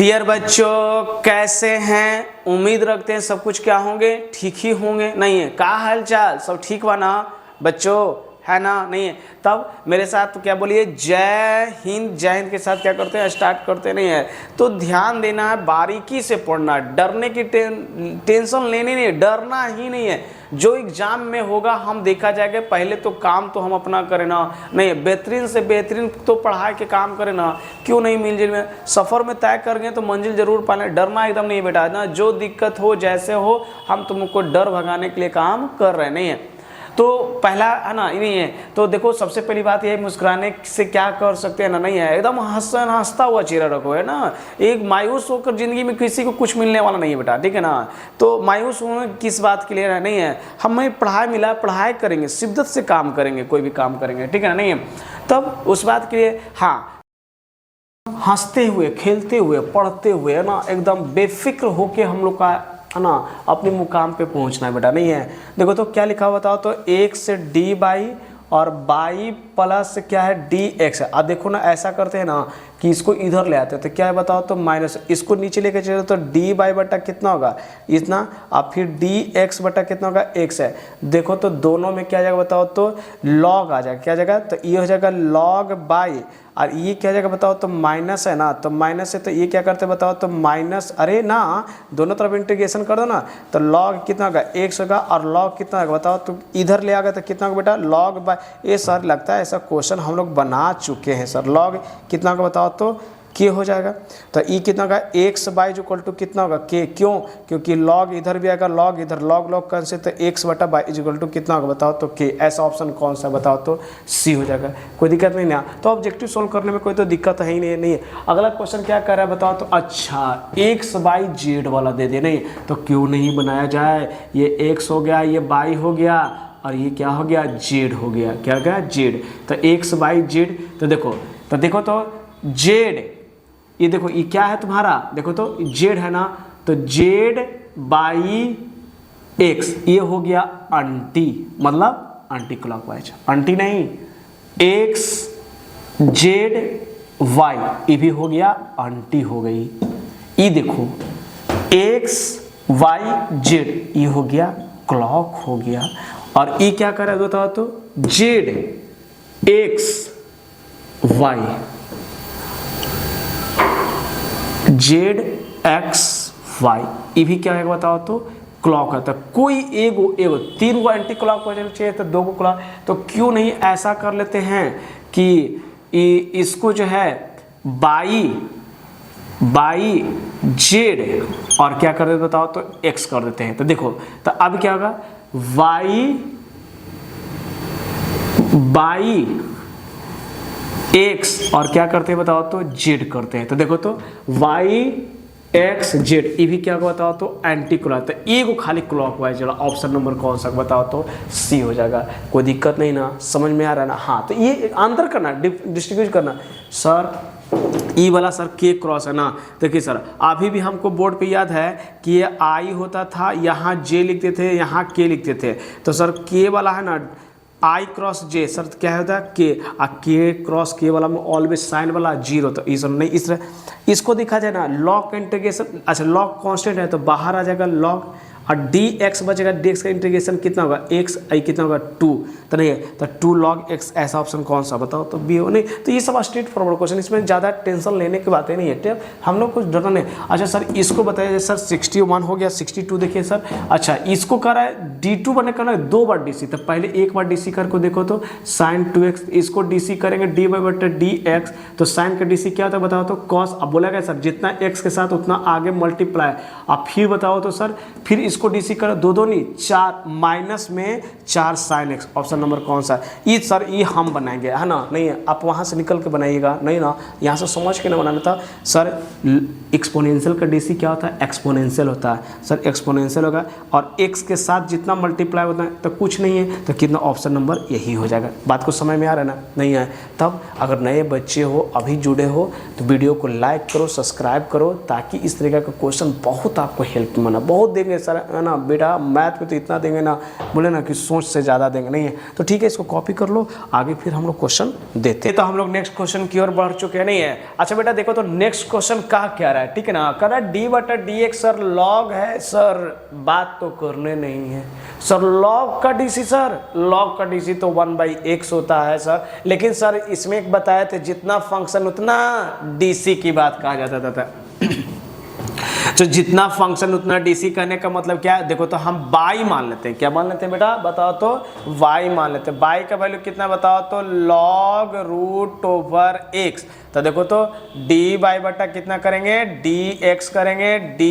Dear बच्चों, कैसे हैं? उम्मीद रखते हैं सब कुछ क्या होंगे, ठीक ही होंगे। नहीं है क्या हाल चाल, सब ठीक बा ना बच्चों, है ना? नहीं है तब मेरे साथ तो क्या बोलिए, जय हिंद। जय हिंद के साथ क्या करते हैं, स्टार्ट करते नहीं है। तो ध्यान देना है, बारीकी से पढ़ना, डरने की टेंशन लेनी नहीं है, डरना ही नहीं है। जो एग्जाम में होगा हम देखा जाएगा, पहले तो काम तो हम अपना करें ना। नहीं, बेहतरीन से बेहतरीन तो पढ़ाई के काम करें ना। क्यों नहीं, मंजिल में सफ़र में तय कर गए तो मंजिल जरूर पाले। डरना एकदम नहीं बेटा ना, जो दिक्कत हो जैसे हो, हम तुमको डर भगाने के लिए काम कर रहे नहीं है। तो पहला है ना, नहीं है तो देखो, सबसे पहली बात यह है, मुस्कुराने से क्या कर सकते हैं ना, नहीं है एकदम हंसता हुआ चेहरा रखो, है ना। एक मायूस होकर जिंदगी में किसी को कुछ मिलने वाला नहीं है बेटा, ठीक है ना। तो मायूस होने किस बात के लिए है, नहीं है। हमें पढ़ाई मिला, पढ़ाई करेंगे, शिद्दत से काम करेंगे, कोई भी काम करेंगे, ठीक है ना। नहीं है तब उस बात के लिए हाँ, हंसते हुए, खेलते हुए, पढ़ते हुए, है ना, एकदम बेफिक्र होके हम लोग का, है ना, अपने मुकाम पे पहुंचना है बेटा। नहीं है देखो तो क्या लिखा हुआ बताओ तो, एक से डी बाई और बाई प्लस क्या है डी एक्स है। अब देखो ना, ऐसा करते हैं ना कि इसको इधर ले आते हैं तो क्या है बताओ तो माइनस, इसको नीचे लेके चले तो डी बाई बटा कितना होगा इतना, अब फिर डी एक्स बटा कितना होगा एक्स है। देखो तो दोनों में क्या जाएगा बताओ तो लॉग आ जाएगा, क्या जाएगा तो ये हो जाएगा लॉग बाई, और ये क्या जाएगा बताओ तो माइनस है ना, तो माइनस है तो ये क्या करते बताओ तो माइनस, अरे ना दोनों तरफ इंटीग्रेशन कर दो ना, तो लॉग कितना होगा एक्स होगा, और लॉग कितना होगा बताओ तो इधर ले आ गया तो कितना होगा बेटा लॉग बाई। ये सर लगता है ऐसा क्वेश्चन हम लोग बना चुके हैं सर। लॉग कितना होगा बताओ तो के हो जाएगा, तो ई कितना होगा एक्स बाई जो इक्वल टू कितना होगा के, क्यों क्योंकि लॉग इधर भी आएगा, लॉग इधर, लॉग लॉग कैंसिल, तो एक्स बटा बाई इज इक्वल टू कितना होगा बताओ तो के। ऐसा ऑप्शन कौन सा बताओ तो सी हो जाएगा। कोई दिक्कत नहीं ना, तो ऑब्जेक्टिव सोल्व करने में कोई तो दिक्कत है ही नहीं है। अगला क्वेश्चन क्या कर रहा है बताओ तो, अच्छा एक्स बाई जेड वाला दे दे, नहीं तो क्यों नहीं बनाया जाए। ये एक्स हो गया, ये बाई हो गया, और ये क्या हो गया जेड हो गया, क्या हो गया जेड। तो एक्स बाई जेड, तो देखो तो जेड, ये देखो ये क्या है तुम्हारा, देखो तो जेड है ना, तो जेड बाई एक्स, ये हो गया अंटी, मतलब एंटी क्लॉकवाइज, अंटी नहीं एक्स जेड वाई, ये भी हो गया अंटी हो गई। ये देखो एक्स वाई जेड, ये हो गया क्लॉक हो गया, और ये क्या कर रहा है बताओ तो Z X Y, Z X Y, ये भी क्या है बताओ तो क्लॉक है। तो कोई एगो तीन गो एंटी क्लॉक हो चाहिए तो दो गो क्लॉक, तो क्यों नहीं ऐसा कर लेते हैं कि इसको जो है बाई जेड और क्या कर देते बताओ तो एक्स कर देते हैं। तो देखो तो अब क्या होगा वाई बाई एक्स और क्या करते हैं बताओ तो जेड करते हैं। तो देखो तो वाई एक्स जेड, ये भी क्या बताओ तो एंटी क्लॉक, तो एगो खाली क्लॉकवाइज वाला ऑप्शन नंबर कौन सा बताओ तो सी हो जाएगा। कोई दिक्कत नहीं ना, समझ में आ रहा है ना। हाँ तो ये अंतर करना, डिस्ट्रीब्यूट करना। सर ई वाला सर के क्रॉस है ना, देखिए सर अभी भी हमको बोर्ड पे याद है कि ये आई होता था, यहाँ जे लिखते थे, यहाँ के लिखते थे। तो सर के वाला है ना आई क्रॉस जे, सर क्या होता है के, के क्रॉस के वाला में ऑलवेज साइन वाला जीरो, तो इस नहीं, इस इसको देखा जाए ना लॉग का इंटीग्रेशन, अच्छा लॉग कांस्टेंट है तो बाहर आ जाएगा लॉग, और डी एक्स बचेगा, डी एक्स का इंटीग्रेशन कितना होगा एक्स, आई कितना होगा 2, तो नहीं है तो 2 log एक्स, ऐसा ऑप्शन कौन सा बताओ तो बी हो। नहीं तो ये सब स्ट्रेट फॉरवर्ड क्वेश्चन, इसमें ज़्यादा टेंशन लेने की बातें नहीं है, हम लोग कुछ डरना नहीं। अच्छा सर इसको बताइए सर 61 हो गया, 62 देखिए सर। अच्छा इसको कर रहा है D2 बने करना है 2 बार DC, तो पहले एक बार DC करके देखो तो साइन 2x, इसको DC करेंगे डी बाई बटे डी एक्स, तो साइन का DC क्या होता है बताओ तो कॉस। अब बोला गया सर जितना x के साथ उतना आगे मल्टीप्लाई, अब फिर बताओ तो सर फिर इसको DC करो, दो नहीं 4 माइनस में 4 साइन एक्स, ऑप्शन नंबर कौन सा है ये सर, ये हम बनाएंगे है ना। नहीं है आप वहाँ से निकल के बनाइएगा, नहीं ना यहाँ से समझ के ना बनाना था। सर एक्सपोनेंशियल का DC क्या होता है एक्सपोनेंशियल होता है सर, एक्सपोनेंशियल होगा और x के साथ जितना मल्टीप्लाई होता है तो कुछ नहीं है, तो कितना ऑप्शन नंबर यही हो जाएगा। बात को समझ में आ रहा है ना, नहीं है तब अगर नए बच्चे हो अभी जुड़े हो तो वीडियो को लाइक करो, सब्सक्राइब करो, ताकि इस तरीके का क्वेश्चन बहुत आपको हेल्प माना, बहुत देंगे सर। है ना बेटा मैथ में तो इतना देंगे ना, बोले ना कि सोच से ज़्यादा देंगे, नहीं है तो ठीक है इसको कॉपी कर लो, आगे फिर हम लोग क्वेश्चन देते हैं। तो हम लोग नेक्स्ट क्वेश्चन की ओर बढ़ चुके हैं, नहीं है। अच्छा बेटा देखो तो नेक्स्ट क्वेश्चन का क्या रहा है, ठीक है ना, कह रहा है d/dx सर लॉग है, सर बात तो करने नहीं है सर, लॉग का डीसी, सर लॉग का डीसी तो 1/x होता है सर, लेकिन सर इसमें एक बताए थे जितना फंक्शन उतना डीसी की बात कहा जाता था। तो जितना फंक्शन उतना डीसी करने का मतलब क्या है, देखो तो हम बाई मान लेते हैं, क्या मान लेते हैं बेटा बताओ तो, वाई मान लेते हैं। बाई का वैल्यू कितना बताओ तो log √x, तो देखो तो डी बाई बटा कितना करेंगे dx करेंगे d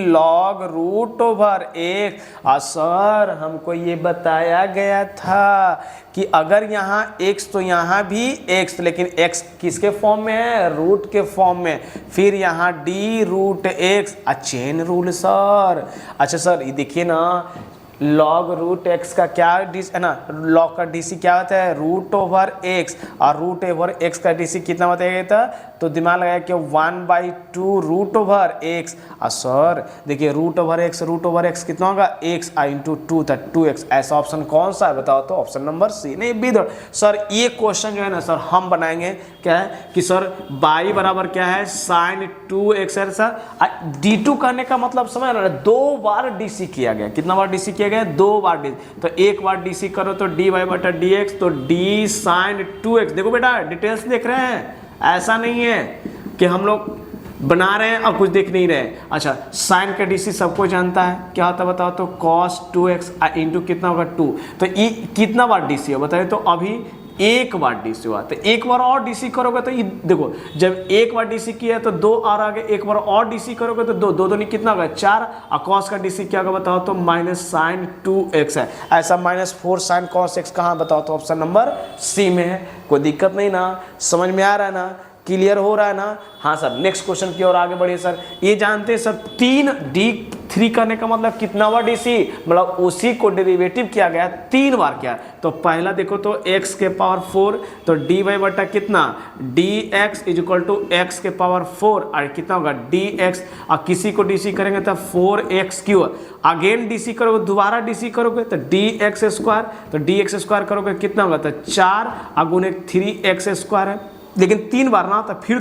log √x। और सर हमको ये बताया गया था कि अगर यहाँ x तो यहाँ भी x, लेकिन x किसके फॉर्म में है, रूट के फॉर्म में, फिर यहाँ d√x, चेन रूल सर। अच्छा सर ये देखिए ना log √x का क्या है ना, log का डीसी क्या होता है √x, और √x का डीसी कितना बताया था, तो दिमाग लगाया कि 1/2 √x। और सर देखिए √x कितना होगा x इंटू 2 था 2x, ऐसा ऑप्शन कौन सा है बताओ तो, ऑप्शन नंबर सी, नहीं बी। सर ये क्वेश्चन जो है ना सर हम बनाएंगे क्या है कि सर बाई बराबर क्या है sin 2x है सर, d2 करने का मतलब समझ रहे 2 बार डीसी किया गया, कितना बार डीसी किया गया 2 बार डीसी, तो एक बार डीसी करो तो dy/dx, तो d sin 2x। देखो बेटा डिटेल्स देख रहे हैं, ऐसा नहीं है कि हम लोग बना रहे हैं और कुछ देख नहीं रहे। अच्छा साइन का डीसी सबको जानता है क्या होता है बताओ तो, cos 2x इंटू कितना होगा 2, तो ये कितना बार डीसी हो बताइए तो, अभी एक बार डीसी हुआ, तो एक बार और डीसी करोगे तो ये देखो जब एक बार डीसी किया तो 2 और आगे, एक बार और डीसी करोगे तो 2 2 कितना होगा 4, और cos का डीसी क्या होगा बताओ तो -sin 2x है, ऐसा -4 sin cos x कहाँ बताओ तो, ऑप्शन नंबर सी में है। कोई दिक्कत नहीं ना, समझ में आ रहा है ना, क्लियर हो रहा है ना। हाँ सर नेक्स्ट क्वेश्चन की ओर आगे बढ़िए सर। ये जानते हैं सर 3d3 करने का मतलब कितना बार डीसी, मतलब उसी को डेरिवेटिव किया गया 3 बार किया, तो पहला देखो तो x के पावर 4, तो dy बटा कितना dx इक्वल टू x के पावर 4, और कितना होगा dx, और किसी को डीसी करेंगे तो 4x3, अगेन डीसी करोगे दोबारा डीसी करोगे तो dx², तो dx² करोगे कितना होगा तो 4 अगुने 3x² है, लेकिन 3 बार ना, तो फिर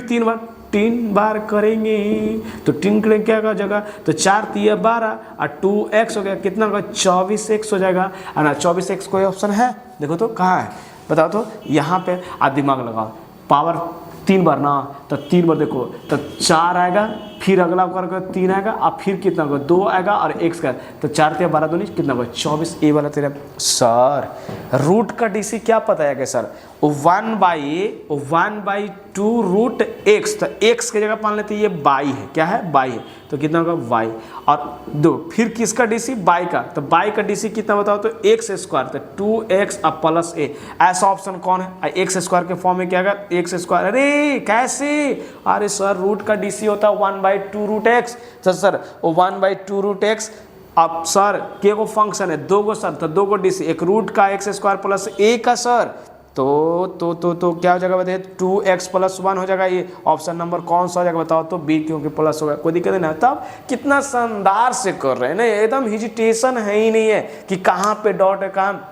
3 बार करेंगे तो 3 करेंगे क्या का जगह, तो 4 3 12 और 2x हो गया, कितना होगा 24x हो जाएगा, है ना। 24x कोई ऑप्शन है देखो तो कहाँ है बताओ तो, यहाँ पे आप दिमाग लगाओ, पावर 3 बार ना, तो 3 बार देखो तो 4 आएगा, फिर अगला करके 3 आएगा, और फिर कितना होगा 2 आएगा और x का, तो 4 3 12 2 कितना होगा 24, ए वाला तेरा। सर रूट का डीसी क्या पता है क्या सर, 1/2 √x, तो x की जगह मान लेते ये बाई है, क्या है बाई है, तो कितना होगा y, और 2 फिर किसका डीसी बाई का, तो बाई का डीसी कितना बताओ तो x², तो 2x और प्लस a, ऐसा ऑप्शन कौन है, x² के फॉर्म में क्या होगा x², अरे कैसे, अरे सर रूट का डीसी होता है 1/2 √x, तो सर 1/2 √x, अब सर के को फंक्शन है 2 गो सर, तो 2 गो डीसी, एक रूट का x² प्लस a का सर, तो क्या हो जाएगा बताइए 2x + 1 हो जाएगा, ये ऑप्शन नंबर कौन सा हो जाएगा बताओ तो, बी, क्योंकि प्लस होगा, कोई दिक्कत नहीं है। तब कितना शानदार से कर रहे हैं ना, एकदम हिजिटेशन है ही नहीं है कि कहाँ पे डॉट है कहाँ।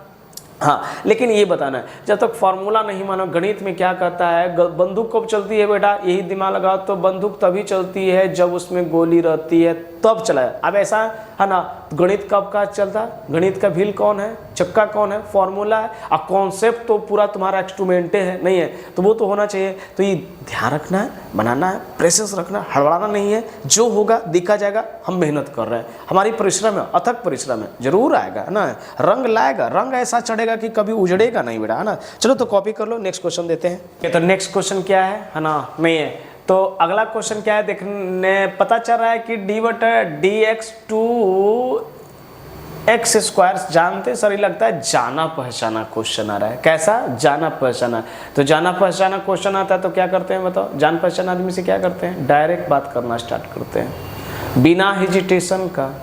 हाँ लेकिन ये बताना है जब तक फार्मूला नहीं मानो, गणित में क्या करता है, बंदूक कब चलती है बेटा, यही दिमाग लगाओ तो, बंदूक तभी चलती है जब उसमें गोली रहती है तब चलाए। अब ऐसा है ना, गणित कब का चलता है, गणित का व्हील कौन है, चक्का कौन है, फॉर्मूला है, और कॉन्सेप्ट तो पूरा तुम्हारा इंस्ट्रूमेंटे है, नहीं है तो वो तो होना चाहिए। तो ये ध्यान रखना है, बनाना है, प्रेसेस रखना, हड़बड़ाना नहीं है, जो होगा देखा जाएगा, हम मेहनत कर रहे हैं, हमारी परिश्रम है, अथक परिश्रम है, जरूर आएगा है ना, रंग लाएगा, रंग ऐसा चढ़ेगा कि कभी उजड़ेगा नहीं बेटा, है ना। चलो तो कॉपी कर लो, नेक्स्ट क्वेश्चन देते हैं। तो नेक्स्ट क्वेश्चन क्या है ना, नहीं है तो अगला क्वेश्चन क्या है देखने पता चल रहा है कि d/dx 2x² जानते सर, ये लगता है जाना पहचाना क्वेश्चन आ रहा है, कैसा जाना पहचाना, तो जाना पहचाना क्वेश्चन आता है तो क्या करते हैं बताओ, जान पहचान आदमी से क्या करते हैं, डायरेक्ट बात करना स्टार्ट करते हैं बिना हेजिटेशन का।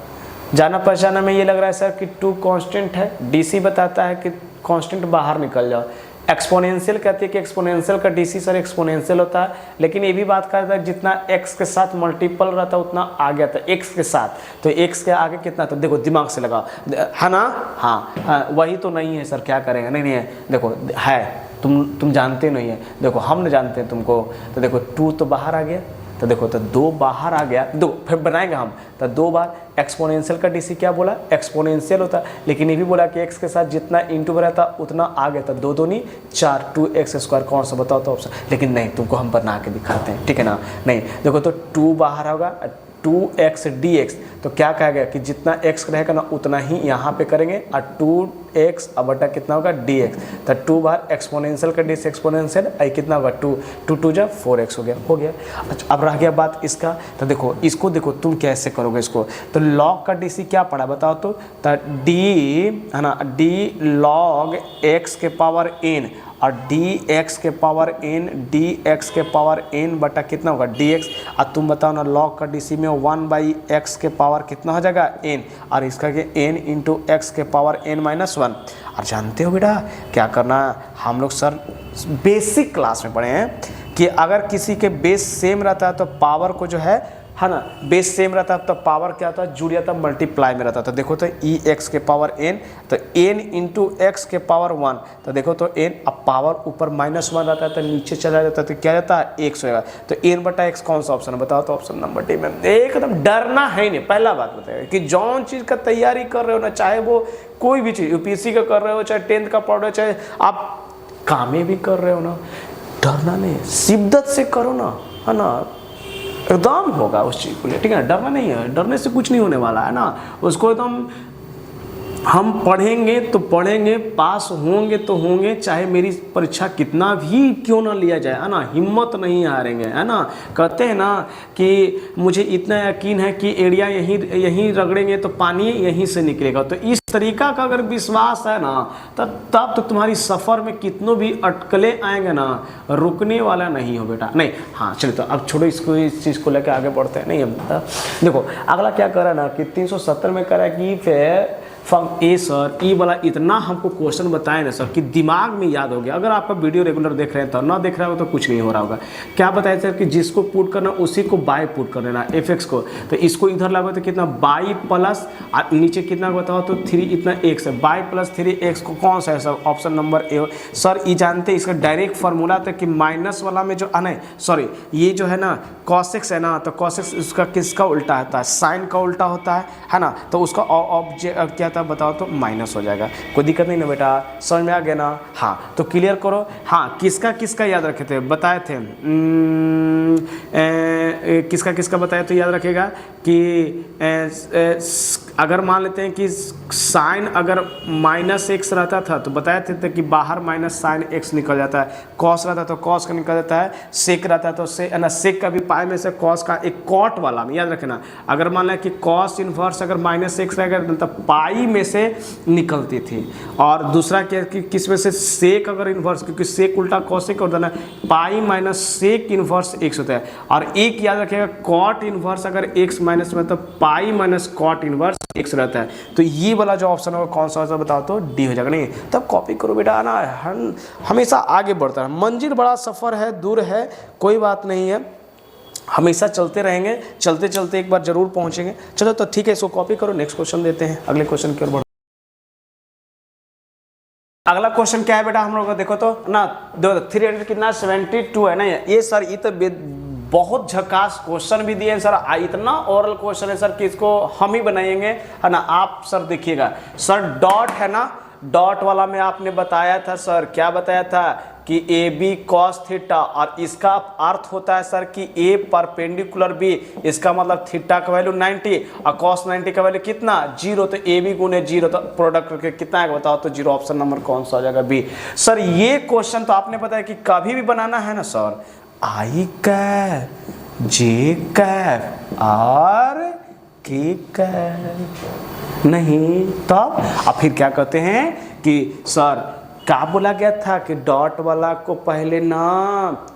जाना पहचाना में ये लग रहा है सर कि 2 कांस्टेंट है, डीसी बताता है कि कांस्टेंट बाहर निकल जाओ, एक्सपोनेंशियल कहते हैं कि एक्सपोनेंशियल का डीसी सर एक्सपोनेंशियल होता है, लेकिन ये भी बात करता है जितना एक्स के साथ मल्टीपल रहता है उतना आगे आता है एक्स के साथ, तो एक्स के आगे कितना, तो देखो दिमाग से लगाओ, है ना, हाँ वही तो नहीं है सर, क्या करेंगे, नहीं है, देखो है, तुम जानते नहीं है, देखो हम न जानते हैं तुमको, तो देखो 2 तो बाहर आ गया, तो देखो तो 2 बाहर आ गया, दो फिर बनाएंगे हम, तो 2 बार एक्सपोनेंशियल का डीसी क्या बोला, एक्सपोनेंशियल होता है, लेकिन ये भी बोला कि एक्स के साथ जितना इंटू रहता उतना आ गया था, 2 दूनी 4, 2x² कौन सा बताओ तो ऑप्शन, लेकिन नहीं तुमको हम बना के दिखाते हैं, ठीक है ना, नहीं देखो तो 2 बाहर होगा, 2x dx, तो क्या कहा गया कि जितना x रहेगा ना उतना ही यहाँ पे करेंगे, और 2x अब बटा कितना होगा dx, तो 2 बार एक्सपोनेंशियल का डीसी एक्सपोनेंशियल, आई कितना होगा 2, 2 जा 4x हो गया। अच्छा अब रह गया बात इसका, तो देखो इसको देखो तुम कैसे करोगे इसको, तो log का डीसी क्या पड़ा बताओ तो d है ना, d log x के पावर n और dx के पावर n बटा कितना होगा dx, और तुम बताओ ना log का डीसी में 1/x के पावर कितना हो जाएगा n, और इसका के n इंटू एक्स के पावर n-1। और जानते हो बेटा क्या करना, हम लोग सर बेसिक क्लास में पढ़े हैं कि अगर किसी के बेस सेम रहता है तो पावर को जो है ना, बेस सेम रहता है तो पावर क्या होता है, जुड़ जाता है, मल्टीप्लाई में रहता है, तो देखो तो x के पावर n, तो n इंटू एक्स के पावर 1, तो देखो तो n, अब पावर ऊपर -1 रहता है तो नीचे चला जाता है, तो क्या जाता है x होगा, तो n/x कौन सा ऑप्शन है बताओ तो ऑप्शन नंबर डी में। एकदम डरना है नहीं, पहला बात बताइए कि जौन चीज़ का तैयारी कर रहे हो ना, चाहे वो कोई भी चीज़ यूपीएससी का कर रहे हो, चाहे 10th का पढ़ रहे हो, चाहे आप कामें भी कर रहे हो ना, डरना नहीं, शिद्दत से करो ना, है ना, एकदम होगा उस चीज़ को लिए, ठीक है ना, डरना नहीं है, डरने से कुछ नहीं होने वाला है ना, उसको एकदम हम पढ़ेंगे तो पढ़ेंगे, पास होंगे तो होंगे, चाहे मेरी परीक्षा कितना भी क्यों ना लिया जाए, है ना, हिम्मत नहीं हारेंगे, है ना, कहते हैं ना कि मुझे इतना यकीन है कि एरिया यहीं रगड़ेंगे तो पानी यहीं से निकलेगा, तो इस तरीका का अगर विश्वास है ना, तब तो तुम्हारी सफ़र में कितनों भी अटकलें आएंगे ना, रुकने वाला नहीं हो बेटा, नहीं, हाँ चलो तो अब छोड़ो इसको, इस चीज़ को लेकर आगे बढ़ते हैं, नहीं अब देखो अगला क्या करा ना कि 370 में करा कि फिर फंक ए सर ई वाला इतना हमको क्वेश्चन बताए ना सर कि दिमाग में याद हो गया, अगर आपका वीडियो रेगुलर देख रहे हैं तो ना देख रहे हो तो कुछ नहीं हो रहा होगा। क्या बताया सर कि जिसको पुट करना उसी को बाय पुट कर देना एफ को, तो इसको इधर लगा तो कितना बाई प्लस नीचे कितना बताओ तो 3 इतना x है, बाई प्लस 3x को कौन सा है sir option number A. Sir ये जानते हैं इसका डायरेक्ट फार्मूला था कि माइनस वाला में जो नहीं सॉरी ये जो है ना cos x है ना, तो cos x उसका किसका उल्टा होता है, साइन का उल्टा होता है ना, तो उसका ऑब्जेक्ट क्या था बताओ तो माइनस हो जाएगा, कोई दिक्कत नहीं ना बेटा, समझ में आ गया ना। हाँ तो क्लियर करो, हाँ किसका किसका याद रखे थे बताए थे, किसका किसका बताया तो याद रखेगा कि अगर मान लेते हैं कि साइन अगर -x रहता था तो बताए थे कि बाहर माइनस साइन x निकल जाता है, कॉस रहता तो कॉस का निकल जाता है, सेक रहता तो से ना सेक का भी पाई में से कॉस का एक कॉट वाला में याद रखना, अगर मान लें कि कॉस इनवर्स अगर -x रहेगा तो पाई में से निकलती थी, और दूसरा क्या कि किस में से सेक अगर इनवर्स, क्योंकि सेक उल्टा कॉसेक होता है ना, pi minus sec inverse x होता है, और एक याद रखिएगा कॉट इनवर्स अगर x माइनस में तो pi minus cot inverse x रहता है, तो ये वाला जो ऑप्शन होगा कौन सा होगा बताओ तो डी हो जाएगा। नहीं तब कॉपी करो बेटा ना, हमेशा आगे बढ़ता है, मंजिल बड़ा सफ़र है, दूर है, कोई बात नहीं है, हमेशा चलते रहेंगे, चलते चलते एक बार जरूर पहुंचेंगे। चलो तो ठीक है, इसको कॉपी करो, नेक्स्ट क्वेश्चन देते हैं, अगले क्वेश्चन की ओर बढ़। अगला क्वेश्चन क्या है बेटा हम लोग देखो तो ना, 300 कितना 72 है ना, ये सर ये तो बहुत झकास क्वेश्चन भी दिए हैं सर, इतना ओरल क्वेश्चन है सर कि इसको हम ही बनाएंगे, है ना। आप सर देखिएगा सर, डॉट है ना, डॉट वाला में आपने बताया था सर, क्या बताया था कि ए बी कॉस थीटा, और इसका अर्थ होता है सर कि ए परपेंडिकुलर बी, इसका मतलब थीटा का वैल्यू 90 और कॉस 90 का वैल्यू कितना 0, तो ए बी गुने 0, तो प्रोडक्ट करके कितना है बताओ तो 0, ऑप्शन नंबर कौन सा हो जाएगा बी। सर ये क्वेश्चन तो आपने बताया कि कभी भी बनाना है ना सर, आई कैप जे कैप और के कैप नहीं, तब अब फिर क्या कहते हैं कि सर क्या बोला गया था कि डॉट वाला को पहले ना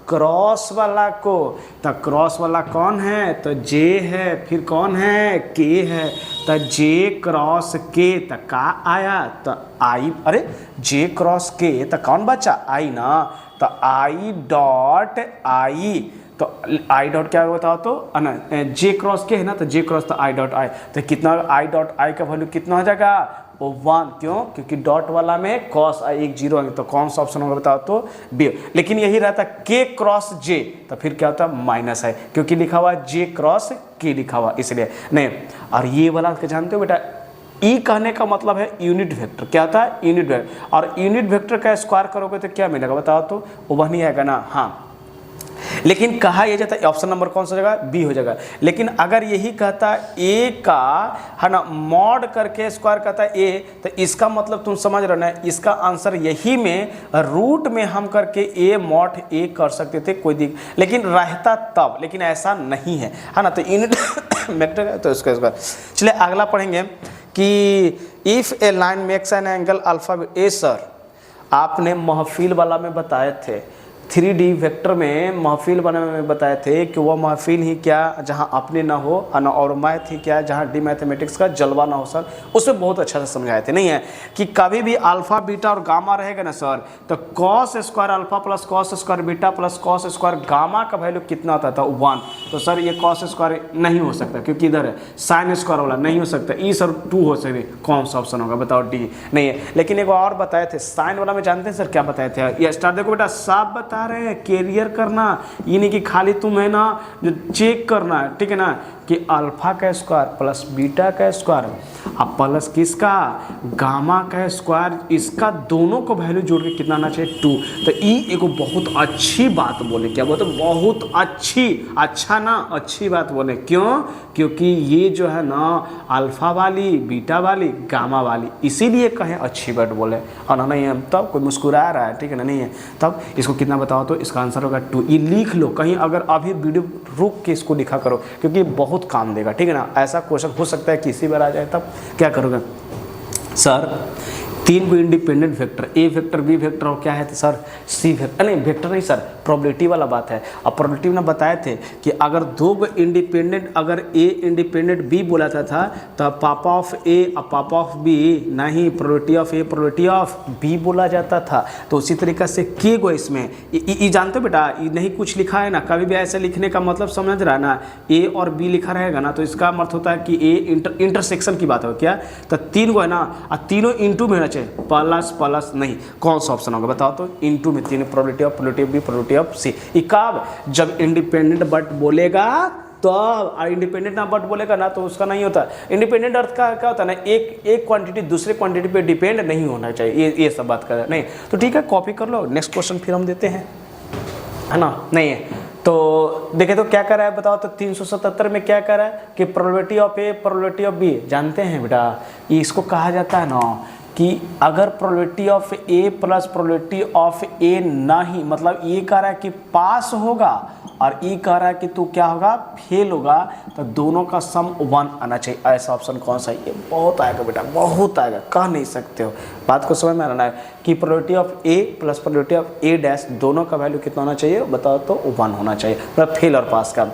क्रॉस वाला को, तो क्रॉस वाला कौन है, तो जे है, फिर कौन है, के है, तो जे क्रॉस के, तो का आया, तो आई, अरे जे क्रॉस के तो कौन बचा, आई ना, तो आई डॉट आई, तो आई डॉट क्या बताओ तो ना, जे क्रॉस के है ना, तो जे क्रॉस तो आई डॉट आई, तो कितना आई डॉट आई का वैल्यू कितना हो जाएगा, वो 1, क्यों, क्योंकि डॉट वाला में कॉस आई एक जीरो है, तो कौन सा ऑप्शन होगा बताओ तो बी। लेकिन यही रहता के क्रॉस जे, तो फिर क्या होता है माइनस है, क्योंकि लिखा हुआ जे क्रॉस के लिखा हुआ इसलिए नहीं। और ये वाला जानते हो बेटा, ई कहने का मतलब है यूनिट वेक्टर, क्या होता है यूनिट वेक्टर, और यूनिट वेक्टर का स्क्वायर करोगे तो क्या मिलेगा बताओ तो, वो वही आएगा ना, हाँ। लेकिन कहा यह जाता है ऑप्शन नंबर कौन सा जगह, बी हो जाएगा। लेकिन अगर यही कहता ए का है ना मॉड करके स्क्वायर कहता है ए, तो इसका मतलब तुम समझ रहे हो ना, इसका आंसर यही में रूट में हम करके ए मॉड ए कर सकते थे कोई दिक्कत, लेकिन रहता तब, लेकिन ऐसा नहीं है ना, तो यूनिट वेक्टर तो इसका स्क्वायर। चलिए अगला पढ़ेंगे कि if A line makes an angle alpha, A sir आपने महफिल वाला में बताए थे, 3D वेक्टर में महफिल बनाने में बताए थे कि वह महफिल ही क्या जहां अपने ना हो, और मैथ ही क्या जहां डी मैथमेटिक्स का जलवा ना हो सर, उसमें बहुत अच्छा से समझाए थे। नहीं है कि कभी भी अल्फा बीटा और गामा रहेगा ना सर, तो cos square alpha plus cos square beta plus cos square gamma का वैल्यू कितना होता था 1, तो सर ये कॉस स्क्वायर नहीं हो सकता क्योंकि इधर है, साइन स्क्वायर वाला नहीं हो सकता, ई सर 2 हो सकते, कौन सा ऑप्शन होगा बताओ, डी नहीं है। लेकिन एक और बताए थे साइन वाला में, जानते हैं सर क्या बताए थे, ये स्टार देखो बेटा सब बता रहे हैं, कैरियर करना, ये नहीं कि खाली तुम है ना जो चेक करना है, ठीक है ना, कि अल्फा का स्क्वायर प्लस बीटा का स्क्वायर अब प्लस किसका गामा का स्क्वायर, इसका दोनों को वैल्यू जोड़ के कितना आना चाहिए 2। तो ये एक बहुत अच्छी बात बोले, क्या बोलते बहुत अच्छी, अच्छा ना अच्छी बात बोले, क्यों, क्योंकि ये जो है ना अल्फा वाली बीटा वाली गामा वाली, इसीलिए कहें अच्छी बात बोले, और ना नहीं है तब कोई मुस्कुरा रहा है, ठीक है ना, नहीं है तब इसको कितना बताओ तो इसका आंसर होगा 2। ये लिख लो कहीं, अगर अभी वीडियो रुक के इसको लिखा करो क्योंकि बहुत काम देगा, ठीक है ना। ऐसा क्वेश्चन हो सकता है कि इसी बार आ जाए, तब क्या करोगे सर, 3 को इंडिपेंडेंट वेक्टर, ए वेक्टर बी वेक्टर और क्या है तो सर सी वेक्टर, नहीं वेक्टर नहीं सर प्रोबेबिलिटी वाला बात है। अब प्रोबेबिलिटी में बताए थे कि अगर 2 को इंडिपेंडेंट, अगर ए इंडिपेंडेंट बी बोला था तो पापा ऑफ ए और पापा ऑफ बी, नहीं probability of A probability of B बोला जाता था। तो उसी तरीक़े से के गो इसमें ये जानते हो बेटा, ये नहीं कुछ लिखा है ना, कभी भी ऐसे लिखने का मतलब समझ रहा है ना, ए और बी लिखा रहेगा ना तो इसका अर्थ होता है कि ए इंटरसेक्शन की बात हो क्या, तो 3 को है ना, और तीनों इंटू में प्लस प्लस नहीं, कौन सा ऑप्शन होगा बताओ तो, इनटू में 3, probability of B probability of C. कब, जब इंडिपेंडेंट बट बोलेगा तो, इंडिपेंडेंट ना बट बोलेगा ना तो उसका नहीं होता। इंडिपेंडेंट अर्थ का क्या होता है ना, एक क्वांटिटी दूसरे क्वांटिटी पे डिपेंड नहीं होना चाहिए, ये सब बात कर रहे हैं नहीं, तो ठीक है कॉपी कर लो, नेक्स्ट क्वेश्चन फिर हम देते हैं, है ना, नहीं है तो देखे तो क्या कर रहा है बताओ तो, 377 में क्या कर रहा है कि probability of A probability of B, जानते हैं बेटा इसको कहा जाता है ना कि अगर probability of A plus probability of A नहीं, मतलब ये कह रहा है कि पास होगा और ये कह रहा है कि तू क्या होगा फेल होगा, तो दोनों का सम 1 आना चाहिए। ऐसा ऑप्शन कौन सा है, ये बहुत आएगा बेटा, बहुत आएगा, कह नहीं सकते हो, बात को समझ में आना है कि probability of A plus probability of A dash दोनों का वैल्यू कितना होना चाहिए बताओ तो 1 होना चाहिए, मतलब फेल और पास का।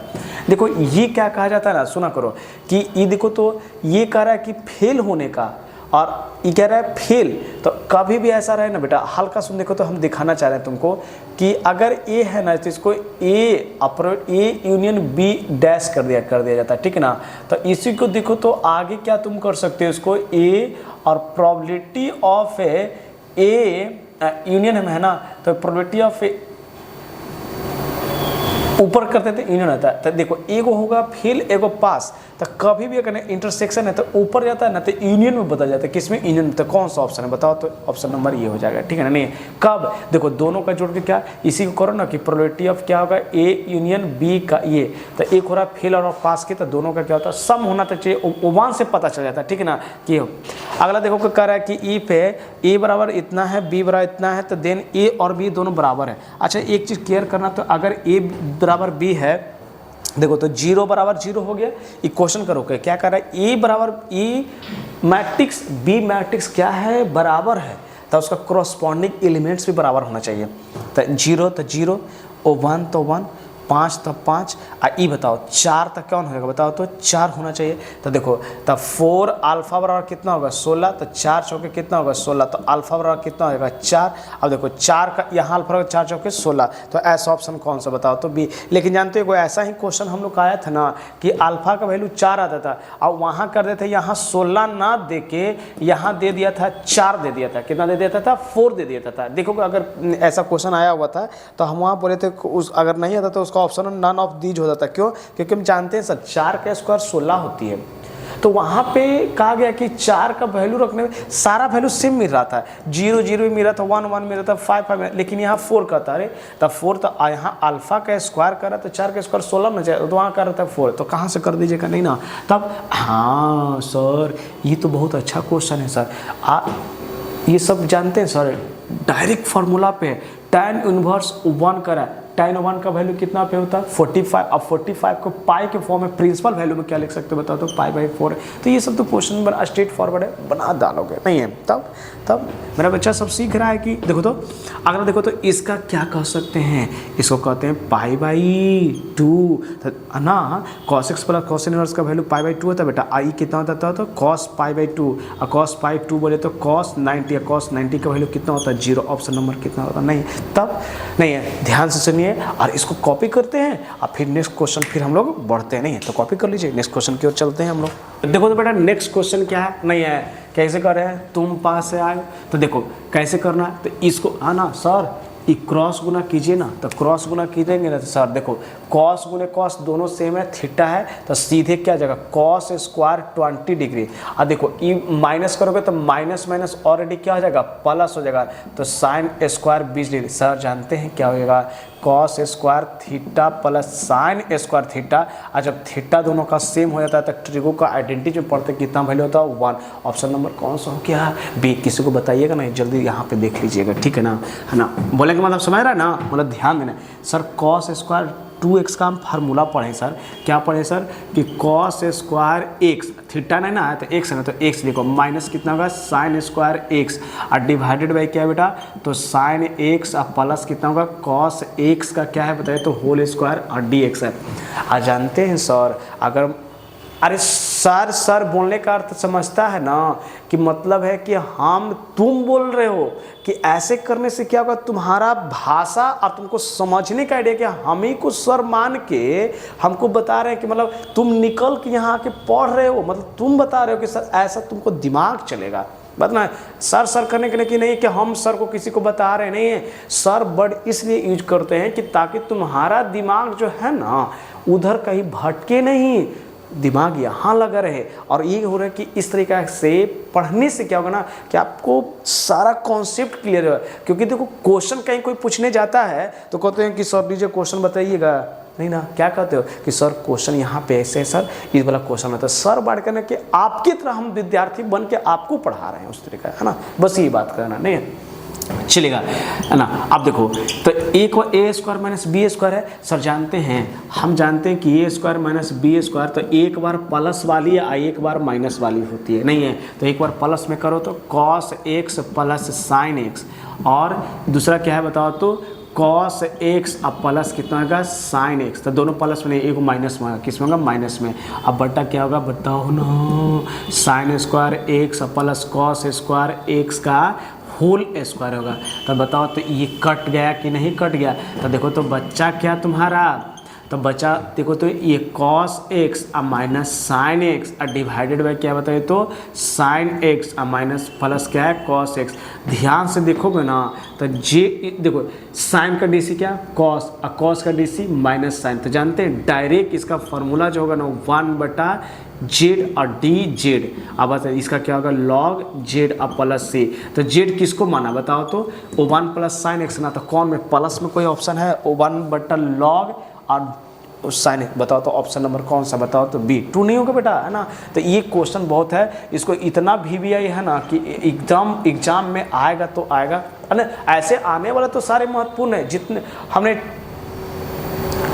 देखो ये क्या कहा जाता है ना, सुना करो कि ये देखो तो ये कह रहा है कि फेल होने का, और ये कह रहा है फेल, तो कभी भी ऐसा रहे ना बेटा, हल्का सुन देखो तो हम दिखाना चाह रहे हैं तुमको कि अगर ए है ना तो इसको ए यूनियन बी डैश कर दिया जाता है, ठीक है ना। तो इसी को देखो तो आगे क्या तुम कर सकते हो, इसको ए और प्रोबेबिलिटी ऑफ ए यूनियन में है ना, तो प्रोबेबिलिटी ऑफ ऊपर करते थे यूनियन आता है, तो देखो एगो होगा फेल एगो पास, तो कभी भी अगर इंटरसेक्शन है तो ऊपर जाता है ना तो यूनियन में बदल जाता है, किसमें यूनियन में, तो कौन सा ऑप्शन है बताओ तो, ऑप्शन नंबर ये हो जाएगा, ठीक है ना। नहीं कब, देखो दोनों का जोड़ के क्या, इसी को करो ना कि प्रोबेबिलिटी ऑफ क्या होगा ए यूनियन बी का ये, तो एक हो रहा फेल और पास के, तो दोनों का क्या होता है सम होना तो चाहिए, 1 से पता चल जाता है, ठीक है ना। कि अगला देखो क्या कह रहा है कि ई पे ए बराबर इतना है बी बराबर इतना है, तो देन ए और बी दोनों बराबर है। अच्छा एक चीज़ क्लियर करना, तो अगर ए बराबर बी है, देखो तो 0 बराबर 0 हो गया, इक्वेशन करो क्या कर रहा है, ए बराबर ई मैट्रिक्स बी मैट्रिक्स क्या है बराबर है, तो उसका क्रॉसपॉन्डिंग एलिमेंट्स भी बराबर होना चाहिए। तो 0 तो 0, और 1 तो 1, 5 तो 5, और ई बताओ 4 तक कौन होगा बताओ तो 4 होना चाहिए। तो देखो तब 4 अल्फा बराबर कितना होगा 16, तो 4 चौके कितना होगा 16, तो अल्फा बराबर कितना होगा 4। अब देखो 4 का यहाँ अल्फा बराबर 4 चौके 16, तो ऐसा ऑप्शन कौन सा बताओ तो बी। लेकिन जानते हो कोई ऐसा ही क्वेश्चन हम लोग का आया था ना कि अल्फा का वैल्यू 4 आता था, और वहाँ कर देते यहाँ 16 ना दे के यहाँ दे दिया था 4 दे दिया था, कितना दे दिया था 4 दे दिया था। देखो अगर ऐसा क्वेश्चन आया हुआ था तो हम वहाँ बोले थे उस अगर नहीं आता तो उसका ऑप्शन नन ऑफ दीज हो जाता। क्यों? क्योंकि हम जानते हैं सर 4 का स्क्वायर 16 होती है, तो वहाँ पे कहा गया कि 4 का वैल्यू रखने में सारा वैल्यू सेम मिल रहा था, 0 0 भी मिल रहा था, 1 1 मिल रहा था, 5 5, लेकिन यहाँ 4 का था। अरे तब 4 तो यहाँ अल्फा का स्क्वायर कर रहा था, 4 का स्क्वायर 16 में जाए, तो वहाँ कर रहा था 4, तो कहाँ से कर दीजिएगा नहीं ना। तब हाँ सर ये तो बहुत अच्छा क्वेश्चन है सर, ये सब जानते हैं सर, डायरेक्ट फार्मूला पे tan इनवर्स 1 करा, tan 1 का वैल्यू कितना पे होता है 45। अब 45 को पाई के फॉर्म में प्रिंसिपल वैल्यू में क्या लिख सकते हो बताओ तो π/4। तो ये सब तो क्वेश्चन नंबर स्ट्रेट फॉरवर्ड है, बना डालोगे नहीं है। तब मेरा बच्चा सब सीख रहा है कि देखो तो अगर देखो तो इसका क्या कह सकते हैं, इसको कहते हैं π/2 ना। cos x plus cos inverse का वैल्यू π/2 होता है बेटा, आई कितना होता है तो cos π/2, और cos π/2 बोले तो cos 90, या cos 90 का वैल्यू कितना होता है 0। ऑप्शन नंबर कितना होता नहीं, तब नहीं है। ध्यान से सुनिए और इसको कॉपी करते हैं और फिर नेक्स्ट क्वेश्चन फिर हम लोग बढ़ते हैं। नहीं है तो कॉपी कर लीजिए, नेक्स्ट क्वेश्चन की ओर चलते हैं हम लोग। देखो तो बेटा नेक्स्ट क्वेश्चन क्या है, नहीं है कैसे कर रहे हैं, तुम पास से आए तो देखो कैसे करना है। तो इसको आना सर ये क्रॉस गुना कीजिए ना, तो क्रॉस गुना कीजिएंगे ना तो सर देखो कॉस गुने कॉस दोनों सेम है, थीटा है, तो सीधे क्या जाएगा कॉस स्क्वायर 20 डिग्री। और देखो ये माइनस करोगे तो माइनस माइनस ऑलरेडी क्या हो जाएगा प्लस हो जाएगा, तो साइन स्क्वायर 20 डिग्री। सर जानते हैं क्या हो जाएगा cos square theta plus sine square theta. और जब थीटा दोनों का सेम हो जाता है तो ट्रिगो का आइडेंटिटी में पढ़ते कितना वैल्यू होता है 1। ऑप्शन नंबर कौन सा हो क्या बी, किसी को बताइएगा नहीं, जल्दी यहाँ पे देख लीजिएगा, ठीक है ना, है ना। बोले कि मतलब समझ रहा है ना, मतलब ध्यान देना सर। कॉस स्क्वायर 2x का हम फार्मूला पढ़े सर, क्या पढ़े सर कि कॉस स्क्वायर x, थीटा नहीं ना है तो x है ना, तो x लिखो, माइनस कितना होगा साइन स्क्वायर x, और डिवाइडेड बाई क्या है बेटा तो साइन x, और प्लस कितना होगा कॉस x का क्या है बताइए तो होल स्क्वायर, और dx है। और जानते हैं सर अगर अरे सर बोलने का अर्थ समझता है ना कि मतलब है कि हम तुम बोल रहे हो कि ऐसे करने से क्या होगा तुम्हारा भाषा और तुमको समझने का आइडिया, कि हम ही को सर मान के हमको बता रहे हैं कि मतलब तुम निकल के यहाँ आके पढ़ रहे हो, मतलब तुम बता रहे हो कि सर ऐसा तुमको दिमाग चलेगा। बात ना सर करने के लिए कि नहीं कि हम सर को किसी को बता रहे नहीं है, सर वर्ड इसलिए यूज करते हैं कि ताकि तुम्हारा दिमाग जो है ना उधर कहीं भटके नहीं, दिमाग यहाँ लगा रहे। और ये हो रहा है कि इस तरीक़ा से पढ़ने से क्या होगा ना कि आपको सारा कॉन्सेप्ट क्लियर है। क्योंकि देखो क्वेश्चन कहीं कोई पूछने जाता है तो कहते हैं कि सर दीजिए क्वेश्चन बताइएगा, नहीं ना, क्या कहते हो कि सर क्वेश्चन यहाँ पे ऐसे है सर, इस वाला क्वेश्चन है, तो सर बात करना कि आपकी तरह हम विद्यार्थी बन के आपको पढ़ा रहे हैं उस तरीका, है ना, बस ये बात करना नहीं है, चलेगा, है ना। अब देखो तो एक बार ए स्क्वायर माइनस बी स्क्वायर है सर, जानते हैं हम जानते हैं कि ए स्क्वायर माइनस बी स्क्वायर तो एक बार प्लस वाली है एक बार माइनस वाली होती है, नहीं है तो एक बार प्लस में करो तो cos x plus sine x, और दूसरा क्या है बताओ तो कॉस एक्स अब प्लस कितना होगा साइन एक्स, तो दोनों प्लस में नहीं एक माइनस में, किस में होगा माइनस में। अब बट्टा क्या होगा बताओ ना, sine square x plus cos square x का होल स्क्वायर होगा। तो बताओ तो ये कट गया कि नहीं कट गया, तो देखो तो बच्चा क्या तुम्हारा, तो बच्चा देखो तो ये कॉस एक्स और माइनस साइन एक्स और डिवाइडेड बाई क्या बताइए तो साइन एक्स और माइनस प्लस क्या है कॉस एक्स। ध्यान से देखोगे ना तो जे देखो साइन का डीसी क्या कॉस, और कॉस का डीसी माइनस साइन, तो जानते हैं डायरेक्ट इसका फॉर्मूला जो होगा ना 1/z और डी जेड। अब बताइए इसका क्या होगा लॉग जेड और प्लस सी, तो जेड किसको माना बताओ तो O1 प्लस साइन एक्स ना, तो कौन में प्लस में कोई ऑप्शन है O1/log और साइन एक्स, बताओ तो ऑप्शन नंबर कौन सा बताओ तो बी 2 नहीं होगा बेटा, है ना। तो ये क्वेश्चन बहुत है, इसको इतना VVI है ना कि एग्जाम में आएगा तो आएगा, है ना। ऐसे आने वाले तो सारे महत्वपूर्ण है, जितने हमने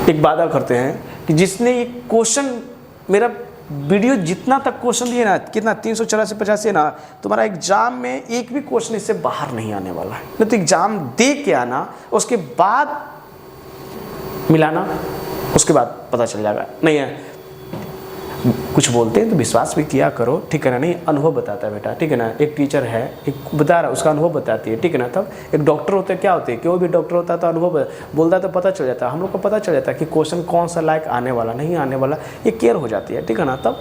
एक वादा करते हैं कि जिसने ये क्वेश्चन मेरा वीडियो जितना तक क्वेश्चन दिए ना, कितना 384 है ना, तुम्हारा एग्जाम में एक भी क्वेश्चन इससे बाहर नहीं आने वाला है। नहीं तो एग्जाम दे के आना, उसके बाद मिलाना, उसके बाद पता चल जाएगा। नहीं है कुछ बोलते हैं तो विश्वास भी किया करो, ठीक है ना। नहीं, अनुभव बताता है बेटा, ठीक है ना। एक टीचर है, एक बता रहा है, उसका अनुभव बताती है, ठीक है ना। तब एक डॉक्टर होते हैं, क्या होते हैं, कोई भी डॉक्टर होता है तो अनुभव बोलता है तो पता चल जाता है। हम लोग को पता चल जाता है कि क्वेश्चन कौन सा लायक आने वाला, नहीं आने वाला, ये केयर हो जाती है, ठीक है ना। तब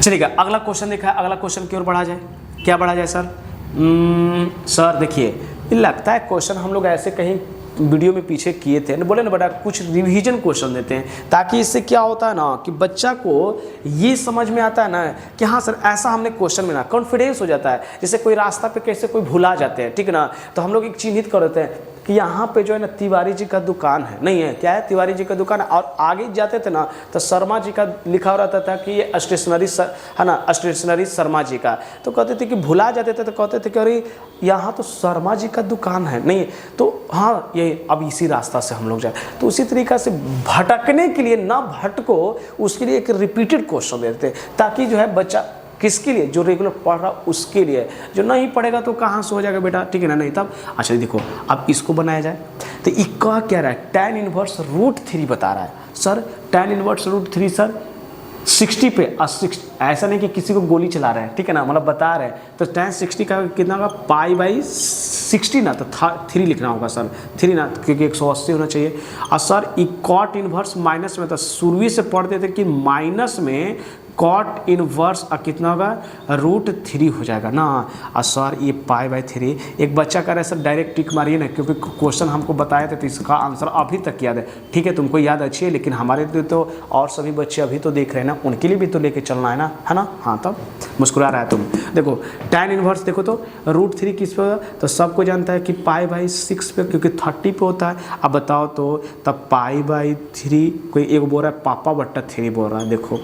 चलिएगा, अगला क्वेश्चन देखा है। अगला क्वेश्चन की ओर बढ़ा जाए, क्या बढ़ा जाए सर? सर देखिए, लगता है क्वेश्चन हम लोग ऐसे कहीं वीडियो में पीछे किए थे, बोले ना बेटा कुछ रिवीजन क्वेश्चन देते हैं, ताकि इससे क्या होता है ना कि बच्चा को ये समझ में आता है ना कि हाँ सर ऐसा हमने क्वेश्चन में ना, कॉन्फिडेंस हो जाता है। जैसे कोई रास्ता पे कैसे कोई भुला जाते हैं, ठीक है ना, तो हम लोग एक चिन्हित कर देते हैं कि यहाँ पे जो है ना तिवारी जी का दुकान है, नहीं है, क्या है, तिवारी जी का दुकान है। और आगे जाते थे ना तो शर्मा जी का लिखा हो रहता था कि ये स्टेशनरी है ना, स्टेशनरी शर्मा जी का। तो कहते थे कि भुला जाते थे तो कहते थे कि अरे यहाँ तो शर्मा जी का दुकान है, नहीं तो हाँ ये अब इसी रास्ता से हम लोग जाए। तो उसी तरीक़ा से भटकने के लिए ना भटको, उसके लिए एक रिपीटेड क्वेश्चन देते हैं, ताकि जो है बच्चा किसके लिए, जो रेगुलर पढ़ रहा उसके लिए, जो नहीं पढ़ेगा तो कहाँ से हो जाएगा बेटा, ठीक है ना। नहीं तब अच्छा देखो, अब इसको बनाया जाए तो ये क्या रहा है, tan इनवर्स √3 बता रहा है। सर tan इनवर्स √3 सर 60 पे, ऐसा नहीं कि किसी को गोली चला रहे हैं, ठीक है ना, मतलब बता रहे हैं। तो tan 60 का कितना होगा, π/60 ना, तो 3 लिखना होगा सर, 3 ना, क्योंकि 180 होना चाहिए। और सर cot इनवर्स माइनस में, तो शुरू से पढ़ते थे कि माइनस में कॉट इनवर्स कितना होगा, √3 हो जाएगा ना। और सर ये π/3, एक बच्चा कह रहा है सर डायरेक्ट टिक मारिए ना, क्योंकि क्वेश्चन हमको बताए थे तो इसका आंसर अभी तक याद है। ठीक है, तुमको याद अच्छी है, लेकिन हमारे लिए तो और सभी बच्चे अभी तो देख रहे हैं ना, उनके लिए भी तो लेके चलना है ना। हाँ, तब मुस्कुरा रहा है तुम। देखो tan इनवर्स देखो तो √3 किस पे होगा, तो सबको जानता है कि π/6 पे, क्योंकि 30 पे होता है। अब बताओ तो तब π/3, कोई एक बोल रहा है π/3 बोल रहा है, देखो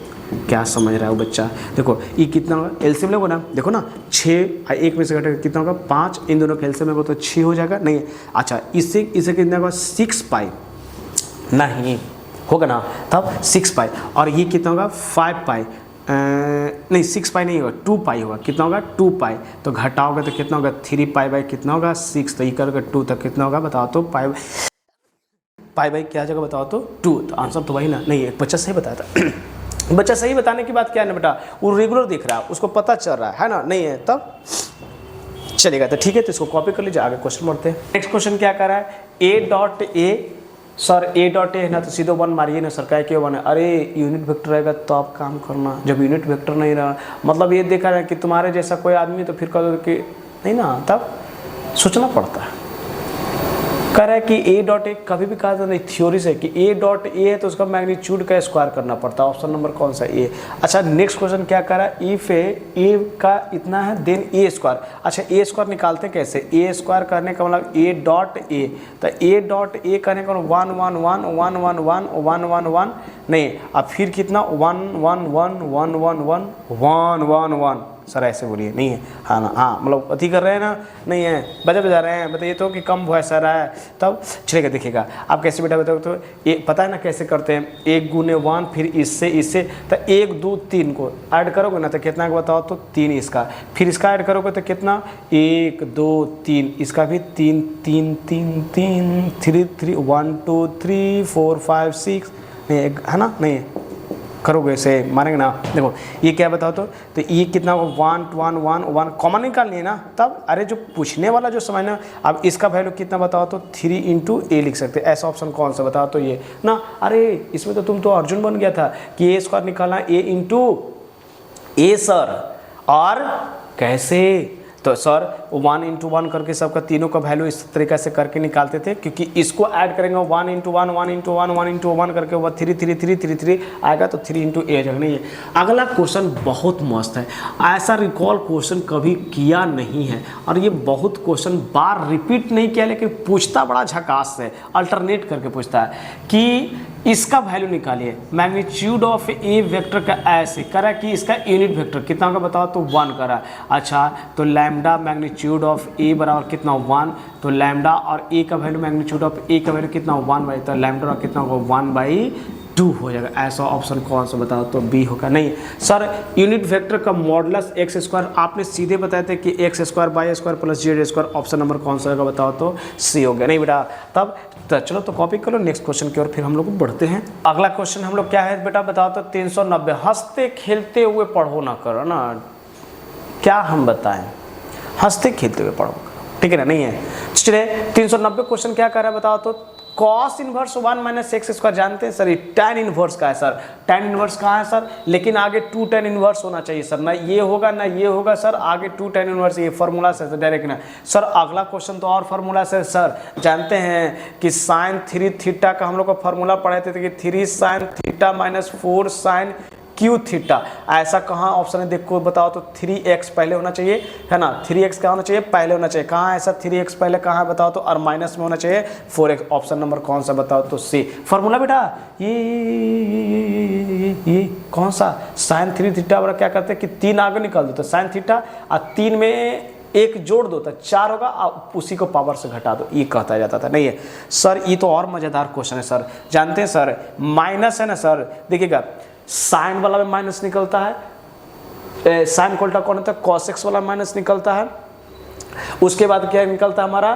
क्या समझ रहा है वो बच्चा। देखो ये कितना होगा, एलसीएम लोगों ना, देखो ना 6 1 में से घटेगा कितना होगा, 5, इन दोनों का एलसीएम लोगों तो 6 हो जाएगा। नहीं अच्छा, इससे कितना होगा, 6π नहीं होगा ना, तब 6π। और ये कितना होगा, 5π, नहीं 6π नहीं होगा, 2π होगा। कितना होगा, 2π। तो घटाओगे तो कितना होगा, 3π कितना होगा, 6। तो ये करोगे 2, तक कितना होगा बताओ तो, π क्या जगह बताओ तो 2। तो आंसर तो वही ना। नहीं, एक बच्चा सही बताया था बच्चा सही बताने की बात क्या है ना बेटा, वो रेगुलर देख रहा है, उसको पता चल रहा है ना, नहीं है, तब चलेगा। तो ठीक है, तो इसको कॉपी कर लीजिए, आगे क्वेश्चन बढ़ते हैं। नेक्स्ट क्वेश्चन क्या कर रहा है, A.A सर A.A है ना, तो सीधे 1 मारिए ना सर, क्या क्यों 1 है, अरे यूनिट वेक्टर रहेगा तो आप काम करना, जब यूनिट वेक्टर नहीं रहा, मतलब ये देखा है कि तुम्हारे जैसा कोई आदमी, तो फिर कह दो कि नहीं ना, तब सोचना पड़ता है। कह रहा है कि A.A कभी भी कहा था नहीं, थ्योरी से कि A.A है तो उसका मैग्नीट्यूड का स्क्वायर करना पड़ता है। ऑप्शन नंबर कौन सा, A। अच्छा नेक्स्ट क्वेश्चन क्या कर रहा है, इफ A का इतना है देन A²। अच्छा A² निकालते हैं कैसे, A² करने का मतलब A.A, तो A.A करने का 1 1 1 1 1 1 1 1 1 नहीं, अब फिर कितना 1 1 1 1 1 1 1 1 1 सर ऐसे बोलिए, नहीं है, हाँ ना, हाँ मतलब अति कर रहे हैं ना, नहीं है, बजा रहे हैं, बताइए तो कि कम वॉइस आ रहा है, तब चलेगा। देखिएगा आप कैसे बेटा बताओ तो, ये पता है ना कैसे करते हैं, 1 × 1, फिर इससे तो 1 2 3 को ऐड करोगे ना तो कितना का बताओ तो 3 इसका, फिर इसका ऐड करोगे तो कितना 1 2 3, इसका भी 3 3 3 3 3 3 1 2 3 4 5 6 नहीं है ना, नहीं है, करोगे से मानेंगे ना। देखो ये क्या बताओ तो ये कितना होगा, 1 1 1 1 कॉमन निकालनी है ना, तब अरे जो पूछने वाला जो समझ ना, अब इसका वैल्यू कितना बताओ तो 3 × A लिख सकते हैं। ऐसा ऑप्शन कौन सा बताओ तो ये ना, अरे इसमें तो तुम तो अर्जुन बन गया था कि A² निकालना A × A सर, और कैसे, तो सर 1 × 1 करके सबका तीनों का वैल्यू इस तरीक़े से करके निकालते थे, क्योंकि इसको ऐड करेंगे 1 × 1 1 × 1 1 × 1 करके वो 3 3 3 3 3 आएगा, तो 3 × A जगह नहीं है। अगला क्वेश्चन बहुत मस्त है, ऐसा रिकॉल क्वेश्चन कभी किया नहीं है, और ये बहुत क्वेश्चन बार रिपीट नहीं किया, लेकिन पूछता बड़ा झकास है, अल्टरनेट करके पूछता है कि इसका वैल्यू निकालिए, मैग्नीट्यूड ऑफ A वेक्टर का ऐसे करा कि इसका यूनिट वेक्टर कितना होगा बताओ तो 1 करा। अच्छा तो लैम्डा मैग्नीट्यूड ऑफ A बराबर कितना 1, तो लैम्डा और A का वैल्यू, मैग्नीट्यूड ऑफ A का वैल्यू कितना 1/, तो लैम्डा कितना होगा 1/, 2 हो जाएगा। ऐसा ऑप्शन कौन सा बताओ तो बी होगा। नहीं सर यूनिट वेक्टर का मॉडुलस एक्स स्क्वायर आपने सीधे बताए थे कि X square Y square plus Z square, option number कौन सा होगा बताओ तो सी हो गया। नहीं बेटा तब तो चलो तो कॉपी करो नेक्स्ट क्वेश्चन की ओर फिर हम लोग बढ़ते हैं। अगला क्वेश्चन हम लोग क्या है बेटा बताओ तो 390 हंसते खेलते हुए पढ़ो ना करो ना, क्या हम बताएं, हंसते खेलते हुए पढ़ो, ठीक है ना। नहीं है चलिए 390 क्वेश्चन क्या कर रहा है बताओ तो cos inverse 1 minus x square जानते हैं सर, ये tan इनवर्स का है सर, tan इनवर्स कहाँ है सर, लेकिन आगे 2 tan इनवर्स होना चाहिए सर, ना ये होगा ना ये होगा सर, आगे 2 tan इनवर्स, ये फार्मूला से डायरेक्ट ना सर। अगला क्वेश्चन तो और फार्मूला से सर, जानते हैं कि साइन 3 थीटा का हम लोग को फार्मूला पढ़े थे कि 3 sine theta minus 4 sine cube theta, ऐसा कहाँ ऑप्शन है देखो बताओ तो 3x पहले होना चाहिए है ना, 3x क्या होना चाहिए पहले होना चाहिए, कहाँ ऐसा 3x पहले कहाँ है बताओ तो, और माइनस में होना चाहिए 4x, ऑप्शन नंबर कौन सा बताओ तो सी। फार्मूला बेटा ये कौन सा, साइन 3 थीटा बराबर क्या करते हैं कि 3 आगे निकाल दो तो साइन थीटा और 3 में 1 जोड़ दो तो 4 होगा, उसी को पावर से घटा दो, ये कहता जाता था। नहीं है सर ये तो और मजेदार क्वेश्चन है सर, जानते हैं सर माइनस है ना सर, देखिएगा साइन वाला में माइनस निकलता है, साइन को उल्टा कौन होता है कॉस एक्स वाला माइनस निकलता है, उसके बाद क्या निकलता है हमारा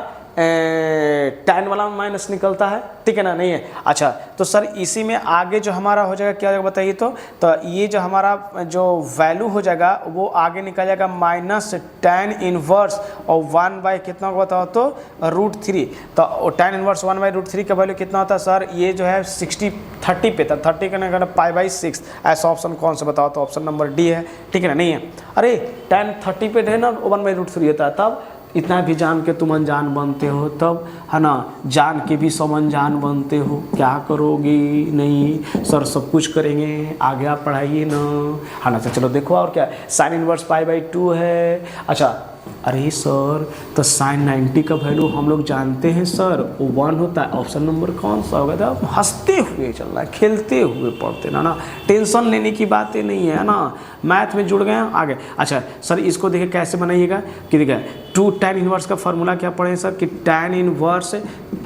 tan वाला माइनस निकलता है, ठीक है ना। नहीं है अच्छा तो सर इसी में आगे जो हमारा हो जाएगा क्या हो जाएगा बताइए तो ये जो हमारा जो वैल्यू हो जाएगा वो आगे निकल जाएगा माइनस tan इनवर्स और 1 बाई कितना होगा बताओ तो √3, तो tan इनवर्स 1 बाई √3 का वैल्यू कितना होता है सर, ये जो है 30 पे था, 30 का ना π/6, ऐसा ऑप्शन कौन सा बताओ तो ऑप्शन नंबर डी है, ठीक है ना। नहीं है अरे tan 30 पे है ना 1 बाई √3 होता है, तब इतना भी जान के तुम अनजान बनते हो, तब है ना जान के भी सब अनजान बनते हो, क्या करोगे, नहीं सर सब कुछ करेंगे, आगे आप पढ़ाइए ना, है ना। चलो देखो और क्या साइन इनवर्स π/2 है। अच्छा अरे सर तो साइन 90 का वैल्यू हम लोग जानते हैं सर वो 1 होता है, ऑप्शन नंबर कौन सा होगा था, हंसते हुए चल रहा है खेलते हुए पढ़ते ना, टेंशन लेने की बातें नहीं है ना, मैथ में जुड़ गए आगे। अच्छा सर इसको देखिए कैसे बनाइएगा कि देखिए 2 tan इनवर्स का फॉर्मूला क्या पढ़े सर कि tan इनवर्स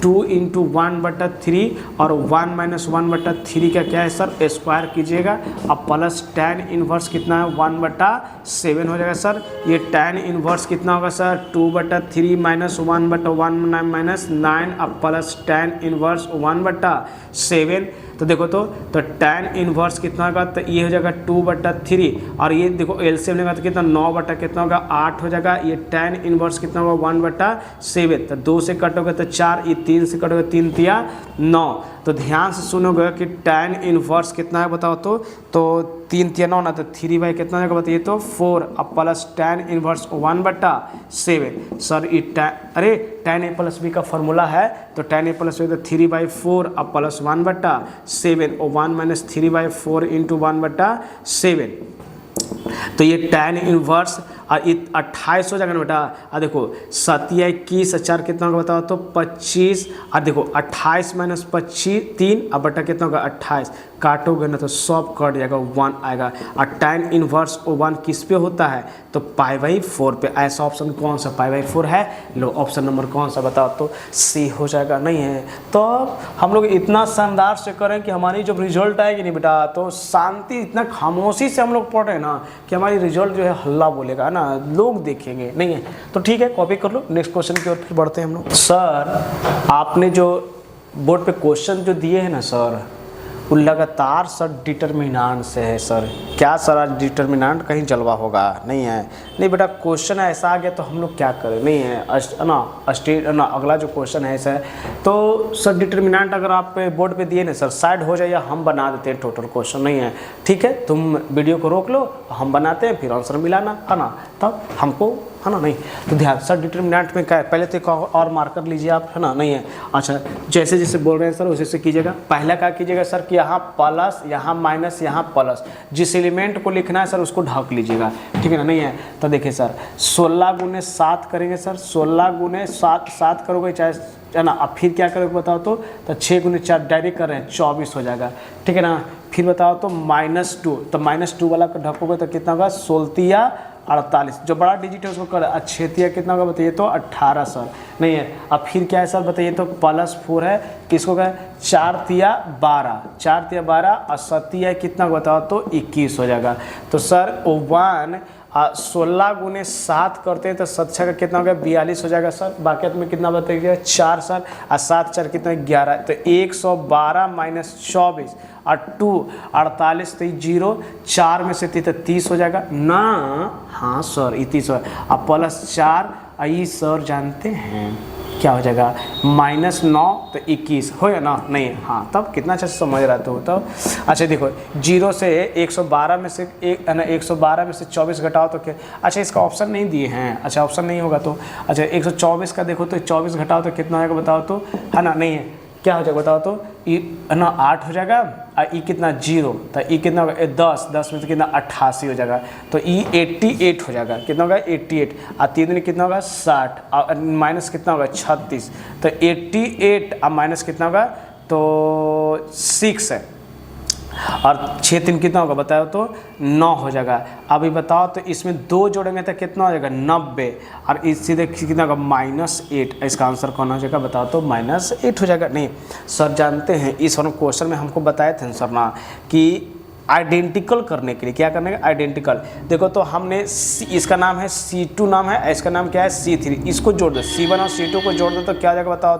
2 × 1/3 और 1 - 1/3 का क्या है सर स्क्वायर कीजिएगा, अब प्लस tan इनवर्स कितना है 1/7 हो जाएगा सर, ये tan इनवर्स कितना होगा सर 2/3 - 1/1 - 9 अब प्लस tan इनवर्स 1/7, तो देखो तो tan इनवर्स कितना होगा तो ये हो जाएगा 2/3 और ये देखो एलसीएम लेगा तो कितना 9 बटा कितना होगा 8 हो जाएगा, ये tan इनवर्स कितना होगा 1/7, तो 2 से कटोगे तो 4, ये 3 से कटोगे 3 तिया 9, तो ध्यान से सुनोगे कि tan इनवर्स कितना है बताओ तो 3 तिया 9 ना, तो 3 बाई कितना होगा बताइए तो 4 अब प्लस tan इनवर्स 1/7 सर ये अरे tan a + b का फॉर्मूला है तो tan a + b तो 3/4 अब प्लस 1/7 और 1 - 3/4 × 1/7, तो ये tan इनवर्स और 28 हो जाएगा ना बेटा, और देखो 7 या 21 4 कितना होगा बताओ तो 25, और देखो 28 - 25 3 अब बटा कितना होगा 28, काटोगे ना तो सब कट जाएगा 1 आएगा, और tan इनवर्स 1 किस पे होता है तो π/4 पे, ऐसा ऑप्शन कौन सा π/4 है, लो ऑप्शन नंबर कौन सा बताओ तो सी हो जाएगा। नहीं है तो हम लोग इतना शानदार से करें कि हमारी जब रिजल्ट आएगी नहीं बेटा तो शांति इतना खामोशी से हम लोग पढ़ रहे हैं ना कि हमारी रिजल्ट जो है हल्ला बोलेगा ना, लोग देखेंगे। नहीं है तो ठीक है कॉपी कर लो, नेक्स्ट क्वेश्चन की ओर फिर बढ़ते हैं हम लोग। सर आपने जो बोर्ड पे क्वेश्चन जो दिए हैं ना सर वो लगातार सर डिटर्मिनांट से है सर, क्या सर आज डिटर्मिनांट कहीं जलवा होगा, नहीं है नहीं बेटा क्वेश्चन ऐसा आ गया तो हम लोग क्या करें, नहीं है ना अगला जो क्वेश्चन है ऐसा है तो सर डिटर्मिनांट अगर आप बोर्ड पे दिए ना सर साइड हो जाए या हम बना देते हैं टोटल क्वेश्चन, नहीं है ठीक है तुम वीडियो को रोक लो हम बनाते हैं फिर आंसर मिलाना है ना, तब हमको है ना। नहीं तो ध्यान सर डिटर्मिनेंट में क्या है पहले तो एक और मार्कर लीजिए आप, है ना। नहीं है अच्छा जैसे जैसे बोल रहे हैं सर वैसे कीजिएगा, पहला क्या कीजिएगा सर कि यहाँ प्लस यहाँ माइनस यहाँ प्लस, जिस एलिमेंट को लिखना है सर उसको ढक लीजिएगा, ठीक है ना। नहीं है तो देखिए सर 16 × 7 करेंगे सर, 16 × 7 करोगे चाहे है ना, अब फिर क्या करोगे बताओ तो 6 × 4 डायरेक्ट कर रहे हैं 24 हो जाएगा, ठीक है ना। फिर बताओ तो -2, तो -2 वाला ढकोगे तो कितना होगा 16 48, जो बड़ा डिजिट है उसको कर अच्छेतिया कितना होगा बताइए तो 18 सर नहीं है। अब फिर क्या है सर बताइए तो +4 है, किसको कहें 4 तिया 12, 4 तिया 12 और 7 कितना बताओ तो 21 हो जाएगा। तो सर 16 गुने 7 करते हैं तो 7 का कितना हो गया 42 हो जाएगा सर। बाकी में कितना बताइएगा 4 सर, और 7 4 कितना 11, तो 112 - 24 और 2 48, तो 0 4 में से 30 हो जाएगा ना। हाँ सर 30 हो, अब +4 आई सर जानते हैं क्या हो जाएगा -9 तो 21 हो या ना नहीं। हाँ तब कितना अच्छा समझ रहे हो तब। अच्छा देखो 0 से 112 में से 112 में से 24 घटाओ तो क्या, अच्छा इसका ऑप्शन नहीं दिए हैं, अच्छा ऑप्शन नहीं होगा तो अच्छा 124 का देखो तो 24 घटाओ तो कितना आएगा बताओ तो, है ना नहीं है क्या हो जाएगा बताओ तो ई है ना 8 हो जाएगा, और ई कितना 0, तो ई कितना होगा 10 में से कितना 88 हो जाएगा, तो ई 88 हो जाएगा, कितना होगा 88, और 3 में कितना होगा 60 और माइनस कितना होगा 36, तो 88 और माइनस कितना होगा तो 6 है, और 6 3 कितना होगा बताओ तो 9 हो जाएगा। अभी बताओ तो इसमें 2 जोड़ेंगे तो कितना हो जाएगा 90, और इस सीधे कितना होगा -8, इसका आंसर कौन हो जाएगा बताओ तो -8 हो जाएगा। नहीं सर जानते हैं इस क्वेश्चन में हमको बताए थे सर ना कि आइडेंटिकल करने के लिए क्या करने का आइडेंटिकल, देखो तो हमने इसका नाम है C2 नाम है, इसका नाम क्या है C3, इसको जोड़ दो C1 और C2 को जोड़ दो तो क्या हो जाएगा बताओ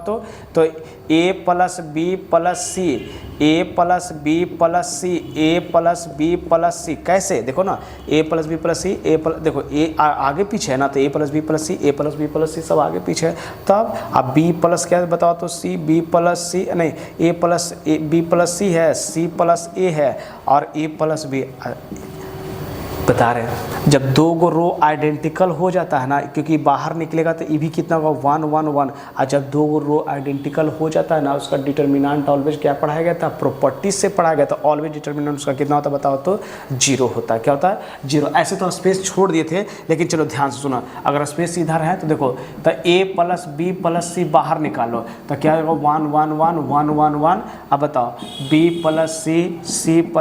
तो A + B + C, A + B + C, A + B + C, कैसे देखो ना A + B + C, देखो A आगे पीछे है ना, तो A + B + C, A + B + C सब आगे पीछे है, तब अब B प्लस क्या बताओ तो C, B + C नहीं A + B + C है, C + A है और A + B बता रहे हैं। जब 2 रो आइडेंटिकल हो जाता है ना, क्योंकि बाहर निकलेगा तो ये भी कितना होगा 1 1 1, और जब 2 रो आइडेंटिकल हो जाता है ना उसका डिटर्मिनेंट ऑलवेज क्या पढ़ाया गया था प्रॉपर्टीज से पढ़ाया गया था, ऑलवेज डिटर्मिनेंट उसका कितना होता है बताओ तो 0 होता है। क्या होता है 0। ऐसे तो स्पेस छोड़ दिए थे, लेकिन चलो ध्यान से सुना, अगर स्पेस इधर है तो देखो तो A + B + C बाहर निकालो तो क्या होगा 1 1 1 1 1 1। अब बताओ B + C, C +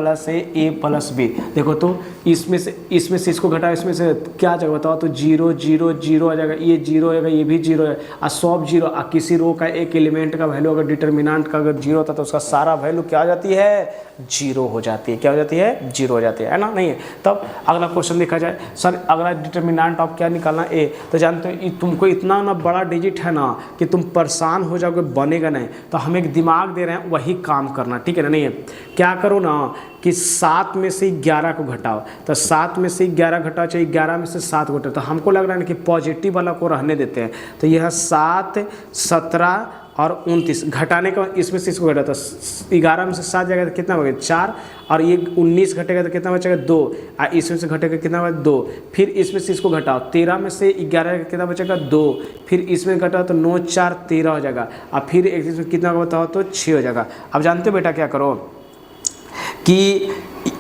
A + B, देखो तो इसमें से इसको घटाओ, इसमें से क्या जगह बताओ तो 0 0 0 आ जाएगा, ये 0 आएगा, ये भी 0 है, और सब 0, और किसी रो का एक एलिमेंट का वैल्यू अगर डिटर्मिनेंट का अगर 0 होता तो उसका सारा वैल्यू क्या हो जाती है 0 हो जाती है। क्या हो जाती है 0 हो जाती है ना नहीं है। तब अगला क्वेश्चन देखा जाए सर, अगला डिटर्मिनेंट ऑफ क्या निकालना A, तो जानते हो तुमको इतना ना बड़ा डिजिट है ना कि तुम परेशान हो जाओगे, बनेगा नहीं, तो हम एक दिमाग दे रहे हैं वही काम करना, ठीक है ना नहीं है। क्या करो ना कि 7 में से 11 को घटाओ, तो 7 में से 11 घटाओ, चाहे 11 में से 7 घटाओ, तो हमको लग रहा है कि पॉजिटिव वाला को रहने देते हैं, तो यह 7 17 और 29 घटाने का इसमें से इसको घटा, तो 11 में से 7 जाएगा तो कितना बचेगा 4, और ये 19 घटेगा तो कितना बचेगा 2, और इसमें से घटेगा कितना बचेगा 2, फिर इसमें से इसको घटाओ 13 में से 11 कितना बचेगा 2, फिर इसमें घटाओ तो 9 4 13 हो जाएगा, और फिर इसमें कितना बताओ तो 6 हो जाएगा। अब जानते हो बेटा क्या करो कि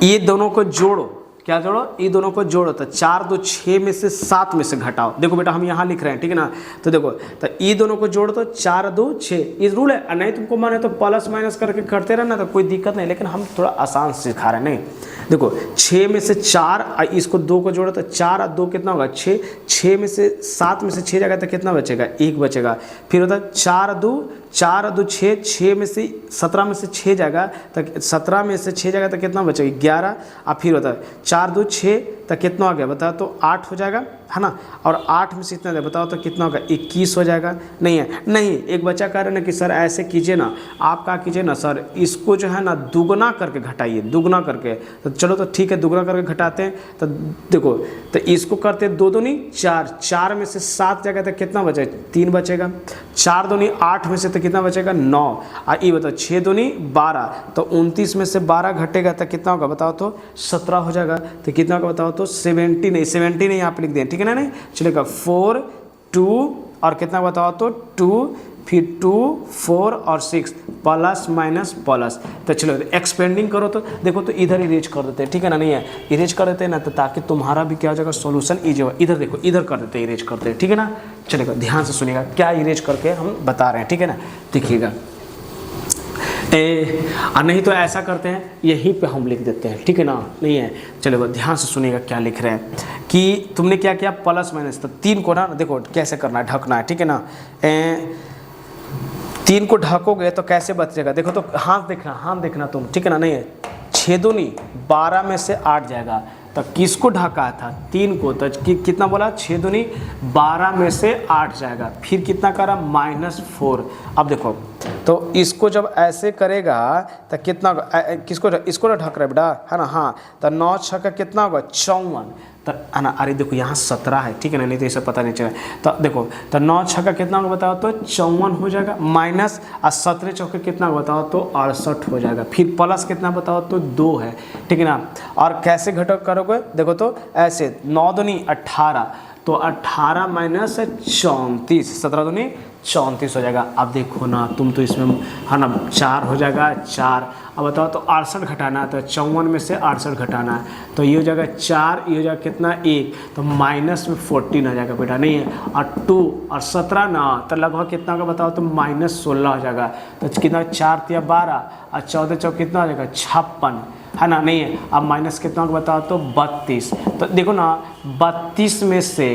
ये दोनों को जोड़ो, क्या जोड़ो ये दोनों को जोड़ो, तो 4 2 6 में से 7 में से घटाओ। देखो बेटा हम यहाँ लिख रहे हैं, ठीक है ना, तो देखो तो ये दोनों को जोड़ दो 4 2 6, ये रूल है, नहीं तुमको माने तो प्लस माइनस करके करते रहना तो कोई दिक्कत नहीं, लेकिन हम थोड़ा आसान सिखा रहे हैं। नहीं देखो 6 में से 4 इसको 2 को जोड़ो तो 4 और 2 कितना होगा 6, 6 में से 7 में से 6 जाएगा तो कितना बचेगा 1 बचेगा, फिर होता है 4 2 6, 6 में से 17 में से 6 जाएगा तो 17 में से 6 जाएगा तो कितना बचेगा 11, और फिर होता है 4 2 6 तो कितना हो गया बताओ तो 8 हो जाएगा, है ना, और 8 में से इतना दे बताओ तो कितना होगा 21 हो जाएगा। नहीं है नहीं, एक बच्चा कह रहे ना कि सर ऐसे कीजिए ना, आप क्या कीजिए ना सर इसको जो है ना दुगना करके घटाइए, दुगना करके, तो चलो तो ठीक है दुगना करके घटाते हैं, तो देखो तो इसको करते 2 दूनी 4, 4 में से 7 जाएगा तो कितना बचेगा 3 बचेगा, 4 दूनी 8 में से तो कितना बचेगा 9, और ये बताओ 6 दूनी 12, तो 29 में से 12 घटेगा तो कितना होगा बताओ तो 17 हो जाएगा, तो कितना होगा बताओ तो 70 नहीं यहाँ पे लिख दें, ठीक है ना, नहीं चलेगा 4 2 और कितना बताओ तो 2, फिर 2 4 और 6 प्लस माइनस प्लस, तो चलो एक्सपेंडिंग करो तो देखो तो इधर इरेज कर देते हैं, ठीक है ना, नहीं है इरेज कर देते हैं ना, तो ताकि तुम्हारा भी क्या हो जाएगा सॉल्यूशन इजी हो। इधर देखो इधर कर देते हैं, इरेज करते हैं, ठीक है ना। चलेगा ध्यान से सुनिएगा क्या इरेज करके हम बता रहे हैं, ठीक है ना, देखिएगा नहीं तो ऐसा करते हैं, यहीं पे हम लिख देते हैं, ठीक है ना, नहीं है। चलो ध्यान से सुनिएगा क्या लिख रहे हैं कि तुमने क्या किया, प्लस माइनस, तो 3 को ना देखो कैसे करना है, ढकना है, ठीक है ना। 3 को ढकोगे तो कैसे बचेगा, देखो तो हाथ देखना तुम, ठीक है ना, नहीं है। 6 दूनी 12 में से 8 जाएगा, तो किसको ढका था, 3 को, तो कितना बोला, 6 दूनी 12 में से 8 जाएगा, फिर कितना करा, -4। अब देखो तो इसको जब ऐसे करेगा तो कितना, इसको ना ढक रहा है बेटा, है ना, हाँ, तो 9 6 का कितना होगा, 54, तो है ना। अरे देखो यहाँ 17 है, ठीक है ना, नहीं तो इसे पता नहीं चला। तो देखो तो 9 6 का कितना होगा बताओ, तो 54 हो जाएगा, माइनस 17 चौके कितना होगा बताओ, तो 68 हो जाएगा, फिर प्लस कितना बताओ, तो 2 है, ठीक है ना। और कैसे घटक करोगे, देखो तो ऐसे, 9 दूनी 18, तो 18 माइनस 34, 17 दूनी 34 हो जाएगा। अब देखो ना तुम तो इसमें, है ना, 4 हो जाएगा, 4। अब बताओ तो 68 घटाना है, तो 54 में से 68 घटाना है, तो ये हो जाएगा 4, ये हो जाएगा कितना, 1, तो माइनस में 14 आ जाएगा बेटा, नहीं है। और 2 और 17 ना, तो लगभग कितना का बताओ, तो -16 हो जाएगा, तो कितना, 4 या 12 और 14 चौक कितना हो जाएगा, 56, है ना, नहीं है। अब माइनस कितना का बताओ, तो 32, तो देखो ना 32 में से,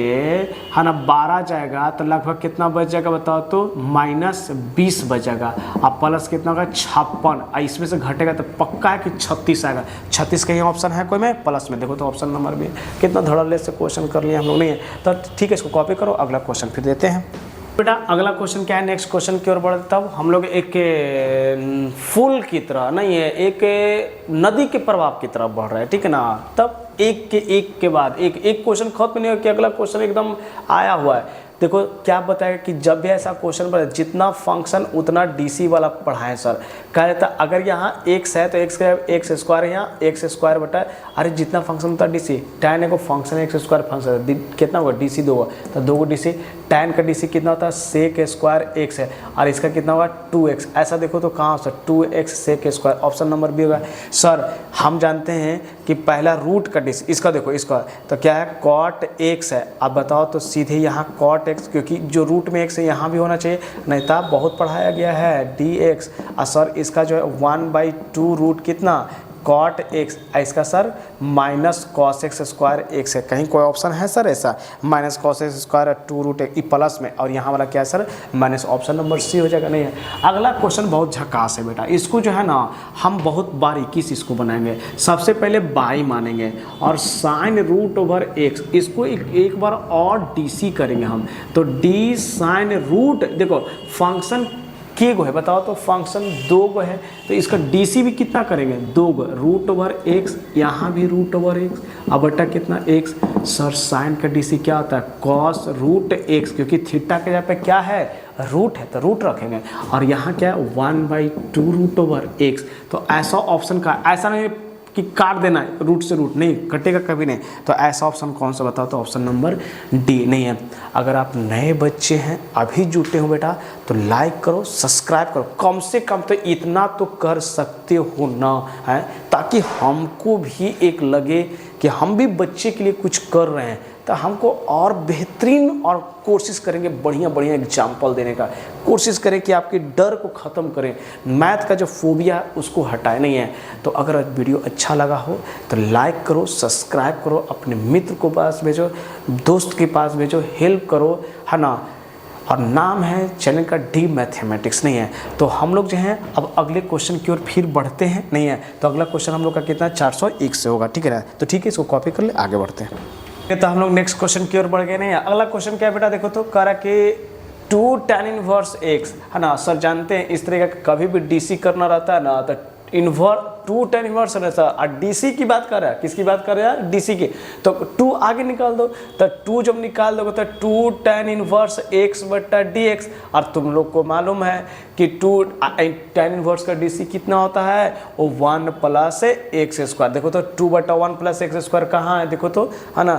है ना, 12 जाएगा, तो लगभग कितना बच जाएगा बताओ, तो -20 बचेगा। अब प्लस कितना होगा, 56, इसमें से घटेगा तो पक्का है कि 36 आएगा। 36 का ही ऑप्शन है कोई में, प्लस में देखो तो ऑप्शन नंबर भी, कितना धड़ल्ले से क्वेश्चन कर लिया हम लोग, नहीं है। तो ठीक है, इसको कॉपी करो, अगला क्वेश्चन फिर देते हैं बेटा। अगला क्वेश्चन क्या है, नेक्स्ट क्वेश्चन की ओर बढ़ते, तब हम लोग एक फूल की तरह नहीं है, एक नदी के प्रभाव की तरफ बढ़ रहे हैं, ठीक है ना। तब एक के बाद एक क्वेश्चन खत्म नहीं हो कि अगला क्वेश्चन एकदम आया हुआ है। देखो क्या बताएगा कि जब भी ऐसा क्वेश्चन पढ़े, जितना फंक्शन उतना डीसी वाला पढ़ाएं सर। कह देता अगर यहाँ x है तो x स्क्वायर, यहाँ x स्क्वायर बटा, अरे जितना फंक्शन होता है डीसी, tan है को फंक्शन x स्क्वायर फंक्शन कितना होगा, डीसी 2 होगा, तो 2 को डीसी, tan का डीसी कितना होता है, sec स्क्वायर x है, और इसका कितना होगा 2x। ऐसा देखो तो कहाँ sir 2x sec square, option number B होगा। सर हम जानते हैं कि पहला रूट का डीसी, इसका देखो इसका तो क्या है, cot x है। अब बताओ तो सीधे यहाँ cot x, क्योंकि जो रूट में x है यहाँ भी होना चाहिए, नहीं तो बहुत पढ़ाया गया है dx। और सर इसका जो है 1/2 रूट कितना, cot x, इसका sir minus cos x square x है। कहीं कोई ऑप्शन है सर ऐसा, minus cos x square 2 root plus में, और यहाँ वाला क्या है sir, minus, option number C हो जाएगा, नहीं है। अगला क्वेश्चन बहुत झकास है बेटा, इसको जो है ना हम बहुत बारीकी से इसको बनाएंगे। सबसे पहले बाई मानेंगे और साइन रूट ओवर x, इसको एक बार और डीसी करेंगे हम, तो डी साइन रूट, देखो फंक्शन के गो है बताओ, तो फंक्शन 2 गो है, तो इसका डीसी भी कितना करेंगे, 2 गो, रूट ओवर x, यहाँ भी रूट ओवर x, अब बटा कितना x। सर साइन का डीसी क्या होता है, कॉस रूट x, क्योंकि थीटा के जगह पे क्या है, रूट है, तो रूट रखेंगे, और यहाँ क्या है 1/2 रूट ओवर x। तो ऐसा ऑप्शन का, ऐसा नहीं कि काट देना है रूट से, रूट नहीं कटेगा कभी नहीं, तो ऐसा ऑप्शन कौन सा बताओ, तो ऑप्शन नंबर डी, नहीं है। अगर आप नए बच्चे हैं, अभी जुटे हो बेटा, तो लाइक करो, सब्सक्राइब करो, कम से कम तो इतना तो कर सकते हो ना, है, ताकि हमको भी एक लगे कि हम भी बच्चे के लिए कुछ कर रहे हैं, तो हमको और बेहतरीन और कोशिश करेंगे, बढ़िया बढ़िया एग्जाम्पल देने का कोशिश करें कि आपके डर को ख़त्म करें, मैथ का जो फोबिया है उसको हटाए, नहीं है। तो अगर वीडियो अच्छा लगा हो तो लाइक करो, सब्सक्राइब करो, अपने मित्र को पास भेजो, दोस्त के पास भेजो, हेल्प करो, है ना। और नाम है चैनल का डी मैथमेटिक्स, नहीं है। तो हम लोग जो हैं अब अगले क्वेश्चन की ओर फिर बढ़ते हैं, नहीं है। तो अगला क्वेश्चन हम लोग का कितना 401 से होगा, ठीक है ना। तो ठीक है, इसको कॉपी कर ले, आगे बढ़ते हैं। तो हम लोग नेक्स्ट क्वेश्चन की ओर बढ़ गए, नहीं है। अगला क्वेश्चन क्या है बेटा, देखो तो कह रहा कि 2 tan इनवर्स x, है ना। सर जानते हैं इस तरह का कभी भी डीसी करना रहता है ना, तो इन्वर्स 2 tan इनवर्स रहता है, और डीसी की बात कर रहा है, किसकी बात कर रहा है, डीसी की। तो 2 आगे निकाल दो, तो 2 जब निकाल दोगे तो 2 tan इनवर्स x बटा dx, और तुम लोग को मालूम है कि 2 tan इनवर्स का डीसी कितना होता है, वो 1 प्लस x स्क्वायर। देखो तो 2 बटा 1 प्लस x स्क्वायर कहाँ है, देखो तो, है ना।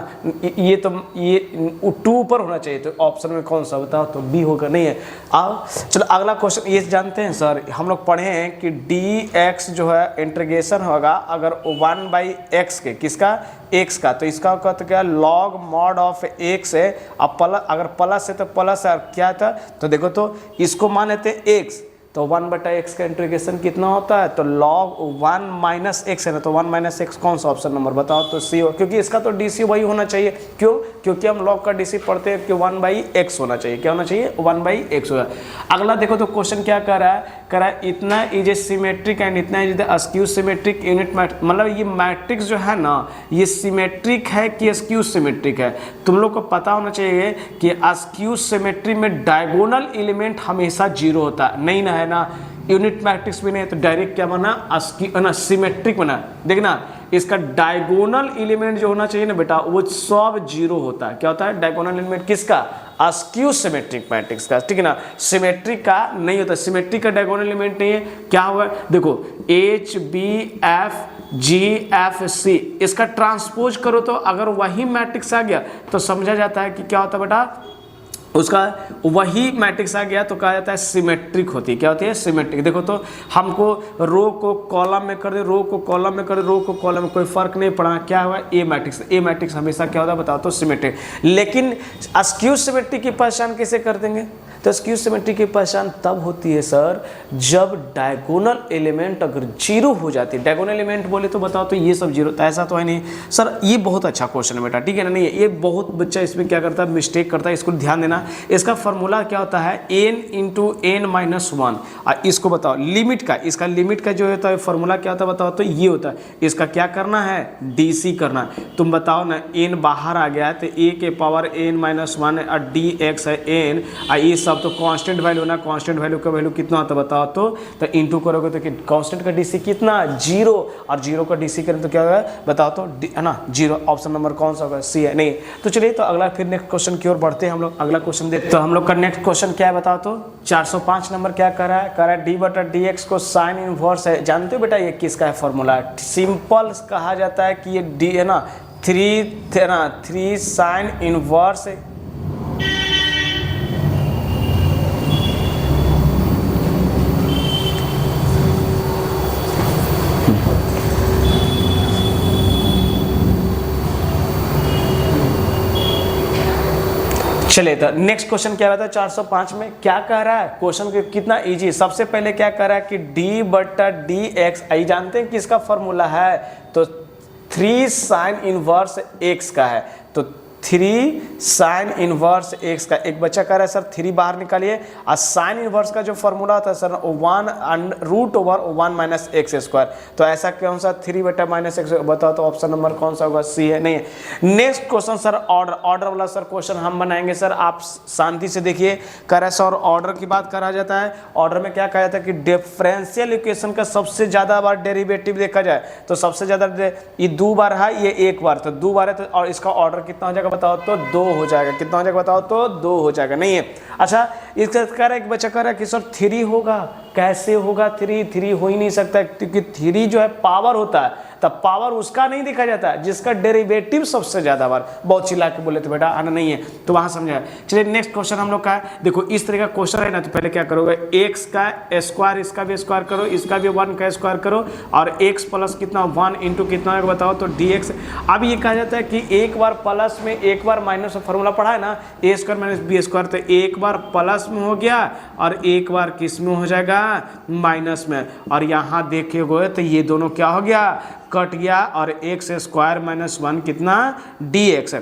ये तो ये 2 ऊपर होना चाहिए, तो ऑप्शन में कौन सा बताओ, तो बी होगा, नहीं है। अब चलो अगला क्वेश्चन, ये जानते हैं सर, हम लोग पढ़े हैं कि dx जो है इंटीग्रेशन होगा अगर 1/x के, किसका, x का, तो इसका तो क्या, log mod ऑफ x है। अब प्लस, अगर प्लस है तो प्लस है, क्या था, तो देखो तो इसको मान लेते हैं x, तो 1/x का इंटीग्रेशन कितना होता है, तो log 1 माइनस एक्स है ना, तो 1 माइनस एक्स कौन सा ऑप्शन नंबर बताओ, तो सी हो, क्योंकि इसका तो डी सी वही होना चाहिए। क्यों, क्योंकि हम log का डी सी पढ़ते हैं कि 1/x होना चाहिए, क्या होना चाहिए, 1/x होगा। अगला देखो तो क्वेश्चन क्या कर रहा है, इतना इज ए सिमेट्रिक एंड इतना is the askew symmetric unit matrix, मतलब ये मैट्रिक्स जो है ना ये सिमेट्रिक है कि अस्क्यू सिमेट्रिक है। तुम लोग को पता होना चाहिए कि अस्क्यू सिमेट्री में डायगोनल एलिमेंट हमेशा जीरो होता है, नहीं ना, है ना, यूनिट मैट्रिक्स भी नहीं है तो डायरेक्ट क्या बना, अस्क्यू ना सिमेट्रिक बना। देखना इसका डायगोनल एलिमेंट जो होना चाहिए ना बेटा वो सब जीरो होता है। क्या होता है डायगोनल एलिमेंट किसका, अस्क्यू सिमेट्रिक मैट्रिक्स का, ठीक है ना, सिमेट्रिक का नहीं होता, सिमेट्रिक का डायगोनल एलिमेंट नहीं है। क्या होगा देखो H B F G F C, इसका ट्रांसपोज करो तो अगर वही मैट्रिक्स आ गया तो समझा जाता है कि क्या होता है बेटा, उसका वही मैट्रिक्स आ गया तो कहा जाता है सिमेट्रिक होती है। क्या होती है, सिमेट्रिक। देखो तो हमको रो को कॉलम में कर दे, रो को कॉलम में कर दे, रो को कॉलम में, कोई फर्क नहीं पड़ा, क्या हुआ ए मैट्रिक्स, ए मैट्रिक्स हमेशा क्या होता है बताओ तो सिमेट्रिक। लेकिन अस्क्यू सिमेट्रिक की पहचान कैसे कर देंगे, तो अस्क्यू सिमेट्री की पहचान तब होती है सर जब डायगोनल एलिमेंट अगर जीरो हो जाती है। डायगोनल एलिमेंट बोले तो बताओ तो ये सब जीरो, तो ऐसा तो है नहीं सर। ये बहुत अच्छा क्वेश्चन है बेटा, ठीक है ना, नहीं ये बहुत बच्चा इसमें क्या करता है, मिस्टेक करता है, इसको ध्यान देना। इसका फॉर्मूला क्या होता है n into N minus one, और इसको बताओ लिमिट का, इसका लिमिट का जो होता है फॉर्मूला क्या होता है बताओ तो ये होता है, इसका क्या करना है डीसी करना है। तुम बताओ ना n बाहर आ गया है तो a के पावर n माइनस वन और dx है n, और ये सब तो कांस्टेंट वैल्यू ना, कांस्टेंट वैल्यू का वैल्यू कितना होता है बताओ तो इंटू करोगे तो कांस्टेंट का डीसी कितना जीरो, और जीरो का डीसी करें तो क्या होगा बताओ तो है ना जीरो। ऑप्शन नंबर कौन सा होगा, सी है। नहीं तो चलिए तो अगला फिर नेक्स्ट क्वेश्चन की ओर बढ़ते हैं हम लोग। अगला क्वेश्चन देखते तो हम लोग का नेक्स्ट क्वेश्चन क्या है बताओ तो 405 नंबर क्या कर रहा है, डी बटा डी एक्स को साइन इनवर्स है। जानते हो बेटा ये किसका है फॉर्मूला, सिंपल कहा जाता है कि ये डी है ना थ्री साइन इनवर्स चलिए तो नेक्स्ट क्वेश्चन क्या रहता है 405 में क्या कह रहा है, क्वेश्चन कितना इजी। सबसे पहले क्या कह रहा है कि डी बटा डी एक्स, आई जानते हैं किसका फॉर्मूला है, तो 3 साइन इनवर्स एक्स का है। तो 3 साइन इनवर्स एक्स का, एक बच्चा कह रहा है सर 3 बाहर निकालिए, और साइन इनवर्स का जो फॉर्मूला होता है सर 1/√1 माइनस एक्स स्क्वायर। तो ऐसा कौन सा 3 बटा माइनस एक्स, बताओ तो ऑप्शन नंबर कौन सा होगा, सी है। नहीं है। नेक्स्ट क्वेश्चन सर ऑर्डर वाला सर क्वेश्चन हम बनाएंगे सर, आप शांति से देखिए। कह रहा है सर ऑर्डर की बात करा जाता है, ऑर्डर में क्या कहा जाता है कि डिफरेंशियल इक्वेशन का सबसे ज्यादा बार डेरिवेटिव देखा जाए तो सबसे ज्यादा ये 2 बार है, ये 1 बार, तो 2 बार है तो, और इसका ऑर्डर कितना हो जाएगा बताओ तो 2 हो जाएगा। कितना हो जाएगा बताओ तो 2 हो जाएगा। नहीं है। अच्छा इसका कह रहा है कि बच्चा कह रहा है कि सर 3 होगा, कैसे होगा 3 हो ही नहीं सकता, क्योंकि 3 जो है पावर होता है, तब पावर उसका नहीं देखा जाता है जिसका डेरिवेटिव सबसे ज्यादा बार। बहुत चिल्ला के बोले तो बेटा आना नहीं है, तो वहां समझा। चलिए नेक्स्ट क्वेश्चन हम लोग का है, देखो इस तरह का क्वेश्चन है ना, तो पहले क्या करोगे x का स्क्वायर, इसका भी स्क्वायर करो, इसका भी 1 का स्क्वायर करो, और x प्लस कितना 1 इंटू कितना बताओ तो dx। अब ये कहा जाता है कि एक बार प्लस में एक बार माइनस में फॉर्मूला पढ़ा है ना, a square minus B square, तो एक बार प्लस में हो गया और एक बार किस में हो जाएगा माइनस में, और यहाँ देखिए तो ये दोनों क्या हो गया कट गया, और एक्स स्क्वायर माइनस 1 कितना dx है,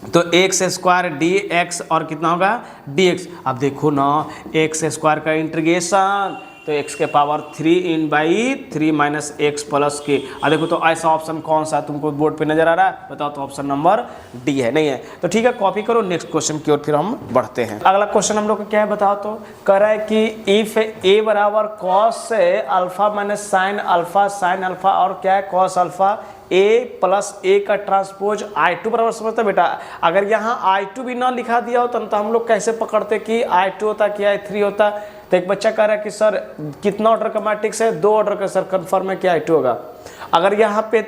तो एक्स स्क्वायर dx और कितना होगा dx। अब देखो ना एक्स स्क्वायर का इंटीग्रेशन, तो x के पावर 3 माइनस एक्स प्लस के। अब देखो तो ऐसा ऑप्शन कौन सा तुमको बोर्ड पे नजर आ रहा है बताओ तो ऑप्शन नंबर डी है। नहीं है तो ठीक है कॉपी करो, नेक्स्ट क्वेश्चन की ओर फिर हम बढ़ते हैं। अगला क्वेश्चन हम लोग का क्या है बताओ तो, कह रहा है कि इफ a बराबर cos alpha minus sine alpha और क्या है cos alpha a plus a का ट्रांसपोज I2 बराबर समझता बेटा। अगर यहाँ I2 भी ना लिखा दिया हो तो हम लोग कैसे पकड़ते कि I2 होता कि I3 होता। तो एक बच्चा कह रहा है कि सर कितना ऑर्डर का मैट्रिक्स है, 2 ऑर्डर का, सर कंफर्म है कि I2 होगा। अगर यहाँ पे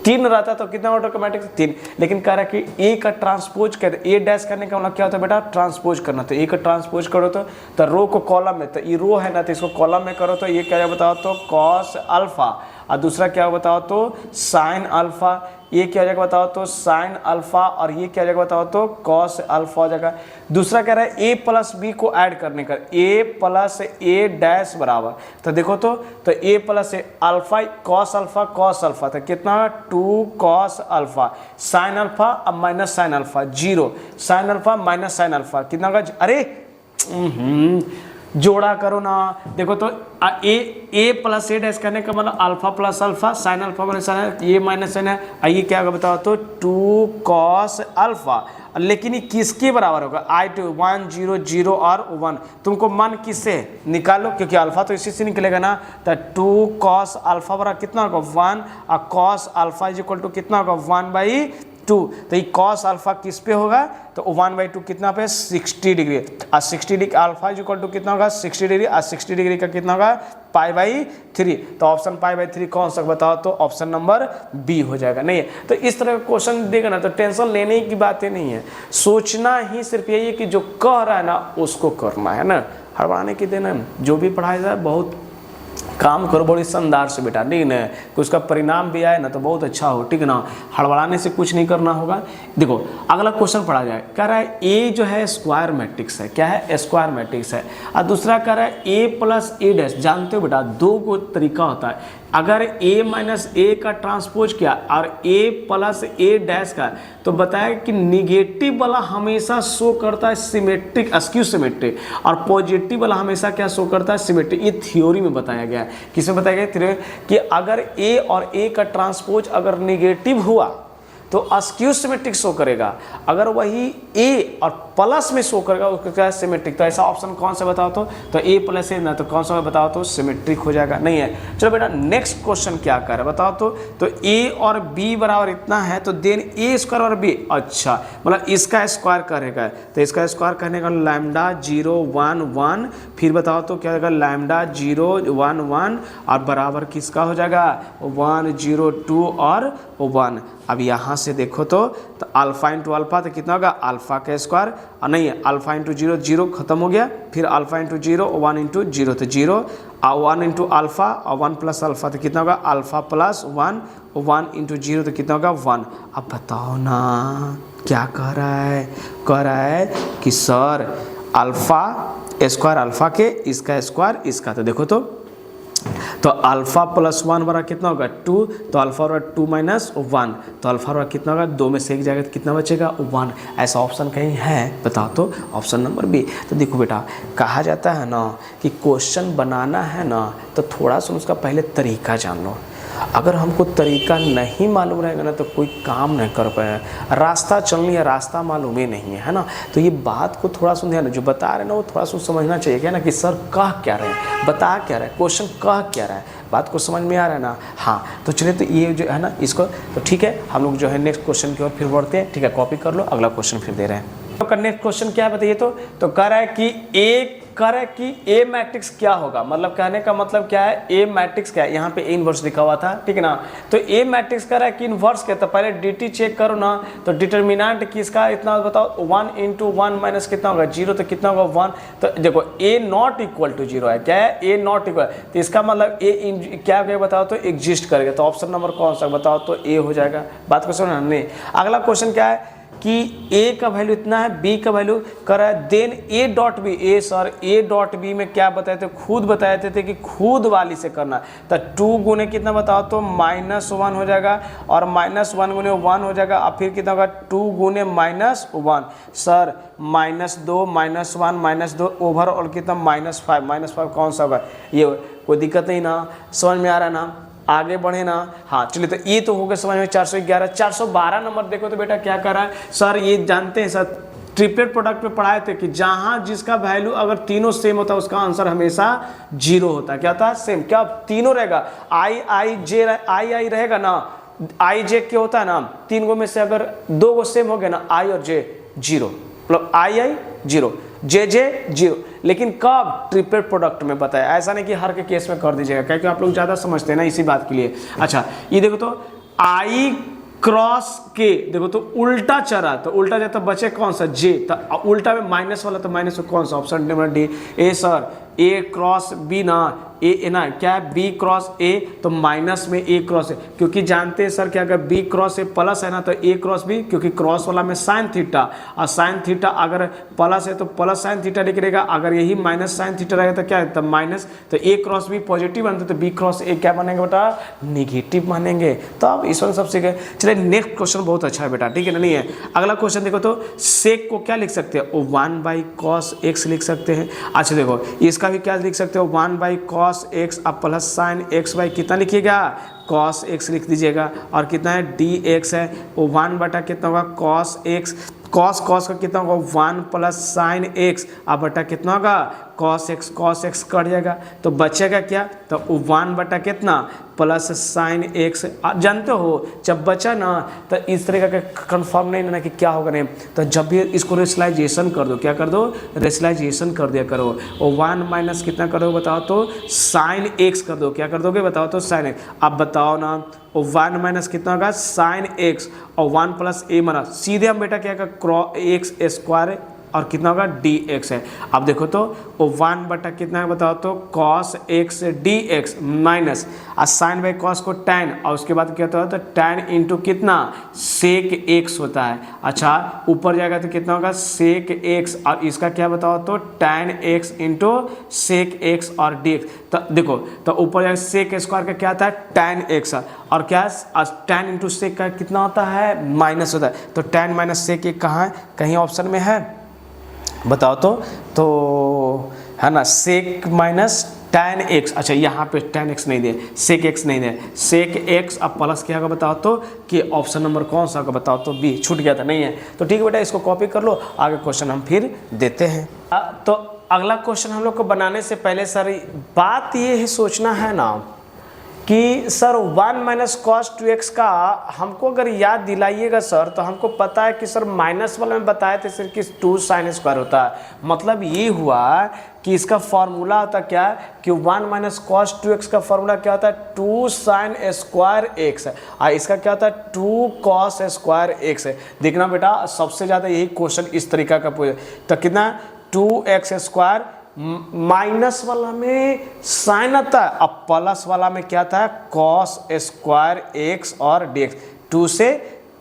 3 रहता तो कितना ऑर्डर का मैट्रिक्स 3, लेकिन कह रहा है कि ए का ट्रांसपोज कर, ए डैश करने का मतलब क्या होता है बेटा ट्रांसपोज करना। तो ए का ट्रांसपोज करो तो रो को कॉलम में, तो ये रो है ना तो इसको कॉलम में करो तो ये क्या बताओ तो कॉस अल्फा, और दूसरा क्या बताओ तो साइन अल्फा, ये क्या हो जाएगा बताओ तो साइन अल्फा, और ये क्या हो जाएगा बताओ तो कॉस अल्फा हो जाएगा। दूसरा कह रहा है a प्लस बी को ऐड करने का, a प्लस ए डैश बराबर, तो देखो तो a plus A alpha cos alpha, तो कितना 2 कॉस अल्फा, साइन अल्फा अब minus sine alpha, 0 sign alpha minus sine alpha, कितना होगा, अरे जोड़ा करो ना, देखो तो ए प्लस ए डैश करने का मतलब alpha plus alpha, sine alpha minus sine, ये माइनस साइन है, ये क्या होगा बताओ तो 2 कॉस अल्फा, लेकिन ये किसके बराबर होगा, I2 1 0 0 और 1, तुमको मान किससे निकालो, क्योंकि अल्फा तो इसी से निकलेगा ना, तो 2 कॉस अल्फा बराबर कितना होगा 1, और cos alpha is equal to कितना होगा 1/2, तो ये कॉस अल्फा किस पे होगा तो 1/2 कितना पे 60 डिग्री, और 60 degree alpha is equal to कितना होगा 60 डिग्री, और 60 डिग्री का कितना होगा π/3, तो ऑप्शन π/3 कौन सा बताओ तो ऑप्शन नंबर बी हो जाएगा। नहीं है तो इस तरह का क्वेश्चन देगा ना तो टेंशन लेने की बातें नहीं है, सोचना ही सिर्फ यही है कि जो कह रहा है ना उसको करना है ना, हड़बड़ाने की देना, जो भी पढ़ाया जाए बहुत काम करो बड़ी शानदार से बेटा, ठीक है, कि उसका परिणाम भी आए ना तो बहुत अच्छा हो, ठीक है ना, हड़बड़ाने से कुछ नहीं करना होगा। देखो अगला क्वेश्चन पढ़ा जाए, कह रहा है ए जो है स्क्वायर मैट्रिक्स है, क्या है स्क्वायर मैट्रिक्स है, और दूसरा कह रहा है ए प्लस ए डैश, जानते हो बेटा दो को तरीका होता है, अगर a माइनस ए का ट्रांसपोज किया और a प्लस ए डैश का, तो बताया कि निगेटिव वाला हमेशा शो करता है सिमेट्रिक स्क्यू सिमेट्रिक, और पॉजिटिव वाला हमेशा क्या शो करता है सिमेट्रिक, ये थ्योरी में बताया गया है। किसमें बताया गया थ्योरी कि अगर a और a का ट्रांसपोज अगर निगेटिव हुआ तो स्क्यू सिमेट्रिक शो करेगा, अगर वही a और प्लस में शो करेगा उसका क्या है सिमेट्रिक, तो ऐसा ऑप्शन कौन सा बताओ तो a प्लस ए ना, तो कौन सा बताओ तो सिमेट्रिक हो जाएगा। नहीं है चलो बेटा नेक्स्ट क्वेश्चन क्या कर रहा है बताओ तो a और b बराबर इतना है, तो देन a स्क्वायर और b, अच्छा मतलब इसका स्क्वायर करेगा, तो इसका स्क्वायर करने का लैम्डा 0 1 1, फिर बताओ तो क्या होगा लैम्डा 0 1 1, और बराबर किसका हो जाएगा 1 0 2 और 1। अब यहाँ से देखो तो अल्फा इंटू अल्फा तो कितना होगा अल्फा का स्क्वायर, और नहीं है अल्फा इंटू 0 0 खत्म हो गया, फिर अल्फा इंटू 0 1 इंटू 0 तो 0, और 1 इंटू अल्फा और 1 प्लस अल्फा तो कितना होगा अल्फा प्लस 1, 1 इंटू 0 तो कितना होगा 1। अब बताओ ना क्या कह रहा है कि सर अल्फा स्क्वायर अल्फा के इसका स्क्वायर इसका, तो देखो तो अल्फा प्लस 1 बराबर कितना होगा 2, तो अल्फा बराबर 2 माइनस 1, तो अल्फा बराबर कितना होगा 2 में से एक जाएगा तो कितना बचेगा 1। ऐसा ऑप्शन कहीं है बताओ तो ऑप्शन नंबर बी। तो देखो बेटा कहा जाता है ना कि क्वेश्चन बनाना है ना तो थोड़ा सा उसका पहले तरीका जान लो, अगर हमको तरीका नहीं मालूम रहेगा ना तो कोई काम नहीं कर पाएगा, रास्ता चलनी है रास्ता मालूम ही नहीं है ना, तो ये बात को थोड़ा सा ध्यान जो बता रहे हैं ना वो थोड़ा सा समझना चाहिए क्या ना कि सर कह क्या रहे हैं बता क्या रहे हैं क्वेश्चन कह क्या रहा है, बात को समझ में आ रहा है ना। हाँ तो चलिए तो ये जो है ना इसको तो ठीक है हम लोग जो है नेक्स्ट क्वेश्चन की ओर फिर बढ़ते हैं, ठीक है कॉपी कर लो अगला क्वेश्चन फिर दे रहे हैं। तो नेक्स्ट क्वेश्चन क्या है बताइए तो कह रहा है कि ए मैट्रिक्स क्या होगा, मतलब कहने का मतलब क्या है ए मैट्रिक्स क्या है, यहाँ पे ए इनवर्स लिखा हुआ था ठीक है ना, तो ए मैट्रिक्स कह रहा है कि इनवर्स क्या, तो पहले dt चेक करो ना, तो डिटर्मिनेंट किसका इतना बताओ 1 इंटू 1 माइनस कितना होगा 0, तो कितना होगा 1, तो देखो a नॉट इक्वल टू 0 है, क्या है a नॉट इक्वल, तो इसका मतलब a क्या बताओ तो एग्जिस्ट करेगा, तो ऑप्शन नंबर कौन सा बताओ तो ए हो जाएगा। बात को सुनो नहीं, अगला क्वेश्चन क्या है कि a का वैल्यू इतना है b का वैल्यू कर रहा है, then a dot B, a dot B में क्या बताए थे खुद बताए थे कि खुद वाली से करना, तो 2 गुने कितना बताओ तो -1 हो जाएगा, और -1 गुने 1 हो जाएगा, और फिर कितना होगा 2 गुने -1 सर -2 -1 -2 ओवर और कितना -5 कौन सा होगा, ये कोई दिक्कत नहीं ना, समझ में आ रहा है ना, आगे बढ़े ना। हाँ चलिए तो ये तो हो गया समझ में 411 412 नंबर देखो तो बेटा क्या कर रहा है सर, ये जानते हैं सर ट्रिपलेट प्रोडक्ट में पढ़ाए थे कि जहां जिसका वैल्यू अगर तीनों सेम होता है उसका आंसर हमेशा 0 होता है, क्या होता है सेम, क्या तीनों रहेगा आई रहेगा ना, आई जे क्या होता है ना, 3 गो में से अगर 2 गो सेम हो गया ना आई और जे 0, मतलब आई 0 जे 0, लेकिन कब ट्रिपलेट प्रोडक्ट में बताया, ऐसा नहीं कि हर के केस में कर दीजिएगा क्योंकि आप लोग ज़्यादा समझते हैं ना इसी बात के लिए। अच्छा ये देखो तो आई क्रॉस के देखो तो उल्टा चरा, तो उल्टा जाता बचे कौन सा जे, तो उल्टा में माइनस वाला तो माइनस कौन सा ऑप्शन नंबर डी। ए सर ए क्रॉस बी ना, ए ना क्या है बी क्रॉस ए, तो माइनस में ए क्रॉस ए, क्योंकि जानते हैं सर कि अगर बी क्रॉस ए प्लस है ना तो ए क्रॉस बी, क्योंकि क्रॉस वाला में साइन थीटा, और साइन थीटा अगर प्लस है तो प्लस साइन थीटा निकलेगा, अगर यही माइनस साइन थीटा रहेगा तो क्या है, तब माइनस, तो ए क्रॉस बी पॉजिटिव बनते तो बी क्रॉस ए क्या बनेंगे बेटा, निगेटिव मानेंगे। तो अब इस वक्त सबसे गए। चलिए नेक्स्ट क्वेश्चन बहुत अच्छा है बेटा, ठीक है ना, नहीं है। अगला क्वेश्चन देखो तो सेक को क्या लिख सकते हैं, 1/cos x लिख सकते हैं। अच्छा देखो इसका भी क्या लिख सकते हो, 1/cos x अब प्लस साइन x बाई कितना लिखिएगा, cos x लिख दीजिएगा, और कितना है dx है, वो 1 बटा कितना होगा cos x, cos का कितना होगा 1 प्लस साइन x, अब बटा कितना होगा cos x कट जाएगा, तो बचेगा क्या, तो 1 बटा कितना प्लस साइन x। आप जानते हो जब बचा ना तो इस तरह का कंफर्म नहीं ना कि क्या होगा, नहीं तो जब भी इसको रेशनलाइजेशन कर दो, क्या कर दो, रेशनलाइजेशन कर दिया करो, और 1 माइनस कितना कर दो बताओ तो साइन x कर दो, क्या कर दोगे बताओ तो साइन x। अब बताओ ना, और 1 माइनस कितना होगा साइन x, और 1 प्लस ए माना, सीधे हम बेटा क्या क्रॉस एक्स स्क्वायर और कितना होगा dx है। अब देखो तो वो 1 बटा कितना है बताओ तो cos x dx minus sine by cos को tan, और उसके बाद क्या होता है तो tan इंटू कितना sec x होता है। अच्छा ऊपर जाएगा तो कितना होगा sec x, और इसका क्या बताओ तो tan x into sec x और dx। तो देखो तो ऊपर जाएगा sec स्क्वायर का क्या आता है tan x, और क्या tan इंटू sec का कितना होता है माइनस होता है, तो tan माइनस sec कहाँ है, कहीं ऑप्शन में है बताओ तो है ना सेक माइनस tan x। अच्छा यहाँ पे tan x नहीं दे, सेक x नहीं दे, सेक x अब प्लस क्या होगा बताओ तो, कि ऑप्शन नंबर कौन सा होगा बताओ तो बी, छूट गया था नहीं है। तो ठीक है बेटा इसको कॉपी कर लो, आगे क्वेश्चन हम फिर देते हैं। तो अगला क्वेश्चन हम लोग को बनाने से पहले सर बात ये है सोचना है ना कि सर 1 माइनस कॉस 2x का हमको अगर याद दिलाइएगा सर, तो हमको पता है कि सर माइनस वाला में बताए थे सर कि 2 साइन स्क्वायर होता है। मतलब ये हुआ कि इसका फॉर्मूला होता क्या कि 1 माइनस कॉस 2x का फॉर्मूला क्या होता है 2 साइन स्क्वायर x है, और इसका क्या होता है 2 कॉस स्क्वायर x है। देखना बेटा सबसे ज़्यादा यही क्वेश्चन इस तरीका का पूछे, तो कितना 2x स्क्वायर, माइनस वाला में साइन आता है, अब प्लस वाला में क्या था कॉस स्क्वायर x और dx, 2 से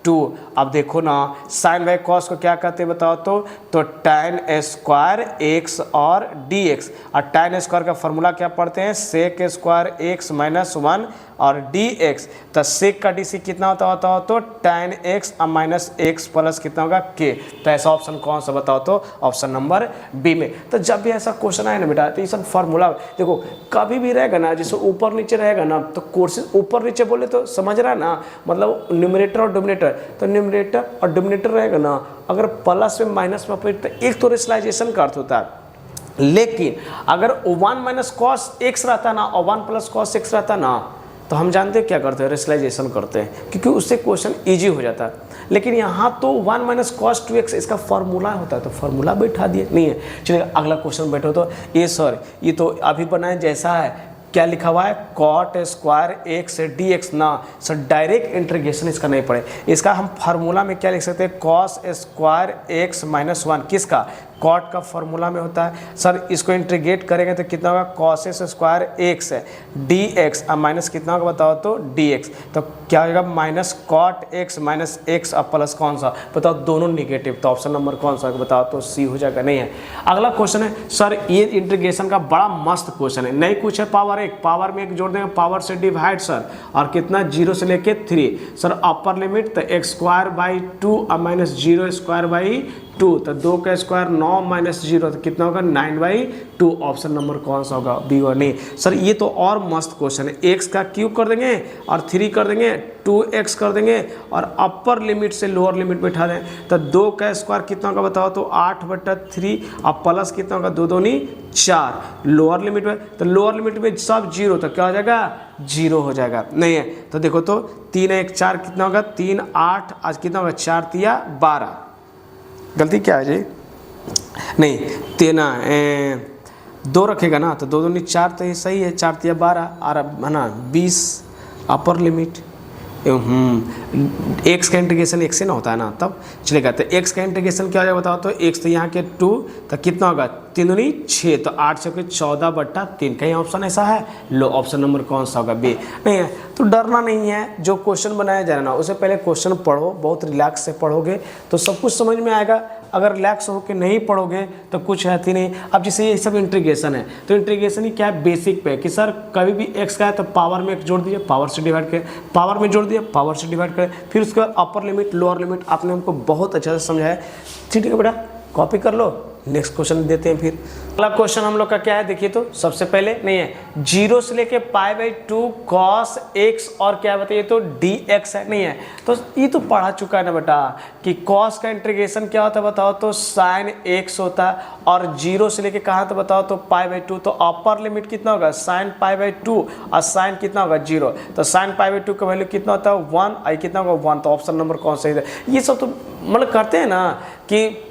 2। अब देखो ना साइन बाई कॉस को क्या कहते हैं बताओ तो tan स्क्वायर x और dx, और tan स्क्वायर का फॉर्मूला क्या पढ़ते हैं सेक स्क्वायर x माइनस 1 और dx, तो सेक का डी कितना होता तो tan x और माइनस x प्लस कितना होगा k। तो ऐसा ऑप्शन कौन सा बताओ तो ऑप्शन नंबर बी में। तो जब भी ऐसा क्वेश्चन आए ना बेटा तो ये फॉर्मूला देखो कभी भी रहेगा ना, जैसे ऊपर नीचे रहेगा ना तो कोर्सेज ऊपर नीचे बोले तो समझ रहा है ना, मतलब न्यूमरेटर और डोमिनेटर, तो न्यूमरेटर और डोमिनेटर रहेगा ना, अगर प्लस में माइनस में तो एक तो रेशनलाइजेशन का अर्थ होता है, लेकिन अगर 1 माइनस कॉस x रहता ना और 1 प्लस कॉस x रहता ना, तो हम जानते हैं क्या करते हैं रेशनलाइजेशन करते हैं, क्योंकि उससे क्वेश्चन इजी हो जाता है। लेकिन यहाँ तो 1 माइनस कॉस 2x इसका फॉर्मूला होता है, तो फॉर्मूला बैठा दिए नहीं है। चलिए अगला क्वेश्चन बैठो तो ये सर ये तो अभी बनाए जैसा है, क्या लिखा हुआ है कॉट स्क्वायर x dx ना, सर डायरेक्ट इंटीग्रेशन इसका नहीं पड़े, इसका हम फार्मूला में क्या लिख सकते हैं कॉस स्क्वायर x माइनस 1, किसका कॉट का फॉर्मूला में होता है। सर इसको इंटीग्रेट करेंगे तो कितना होगा कॉस स्क्वायर x है dx, अब माइनस कितना होगा बताओ तो dx, तो क्या होगा minus cot x minus x अब प्लस कौन सा बताओ दोनों निगेटिव, तो ऑप्शन नंबर कौन सा बताओ तो सी हो जाएगा नहीं है। अगला क्वेश्चन है सर ये इंटीग्रेशन का बड़ा मस्त क्वेश्चन है, नहीं कुछ है पावर में एक जोड़ देंगे पावर से डिवाइड सर, और कितना 0 से लेके 3 सर अपर लिमिट तो x स्क्वायर बाई 2 और माइनस 0 स्क्वायर बाई 2, तो 2 का स्क्वायर 9 माइनस 0 तो कितना होगा 9/2, ऑप्शन नंबर कौन सा होगा बी वन। नहीं सर ये तो और मस्त क्वेश्चन है, x का क्यूब कर देंगे और 3 कर देंगे 2x कर देंगे और अपर लिमिट से लोअर लिमिट बैठा दें, तो 2 का स्क्वायर कितना होगा बताओ तो 8/3 और प्लस कितना होगा 2 दूनी 4, लोअर लिमिट में तो लोअर लिमिट में सब 0 तो क्या हो जाएगा 0 हो जाएगा नहीं है। तो देखो तो 3 1 4 कितना होगा 3 8 आज कितना होगा 4 तिया 12, गलती क्या है जी नहीं 2 रखेगा ना तो 2 दूनी 4 तो ये सही है 4 तिया 12 और है ना 20 अपर लिमिट एक्स का इंटीग्रेशन एक्स से ना होता है ना, तब चलेगा। तो एक्स का इंटीग्रेशन क्या हो जाएगा बताओ तो, एक्स तो यहाँ के 2, तो कितना होगा 3 दूनी 6, तो 8 चौके 14/3। कहीं ऑप्शन ऐसा है? लो, ऑप्शन नंबर कौन सा होगा? बी। नहीं है तो डरना नहीं है, जो क्वेश्चन बनाया जा रहा है ना उससे पहले क्वेश्चन पढ़ो, बहुत रिलैक्स से पढ़ोगे तो सब कुछ समझ में आएगा। अगर रिलैक्स होकर नहीं पढ़ोगे तो कुछ रहती नहीं। अब जैसे ये सब इंटीग्रेशन है, तो इंटीग्रेशन ही क्या है? बेसिक पे कि सर कभी भी एक्स का है तो पावर में एक जोड़ दीजिए, पावर से डिवाइड करें, पावर में जोड़ दिया, पावर से डिवाइड करें, फिर उसके बाद अपर लिमिट लोअर लिमिट आपने हमको बहुत अच्छे से समझाया। ठीक है बेटा, कॉपी कर लो, नेक्स्ट क्वेश्चन देते हैं। फिर अगला क्वेश्चन हम लोग का क्या है देखिए, तो सबसे पहले नहीं है 0 से लेके π/2 cos x और क्या बताइए तो dx है। नहीं है तो ये तो पढ़ा चुका है ना बेटा कि cos का इंटीग्रेशन क्या होता है बताओ तो sin x होता है, और 0 से लेके कहाँ तो बताओ तो π/2, तो अपर लिमिट कितना होगा sin π/2 और sin कितना होगा 0, तो sin π/2 का वैल्यू कितना होता है 1, आई कितना होगा 1, तो ऑप्शन नंबर कौन सा है? ये सब तो मतलब करते हैं ना कि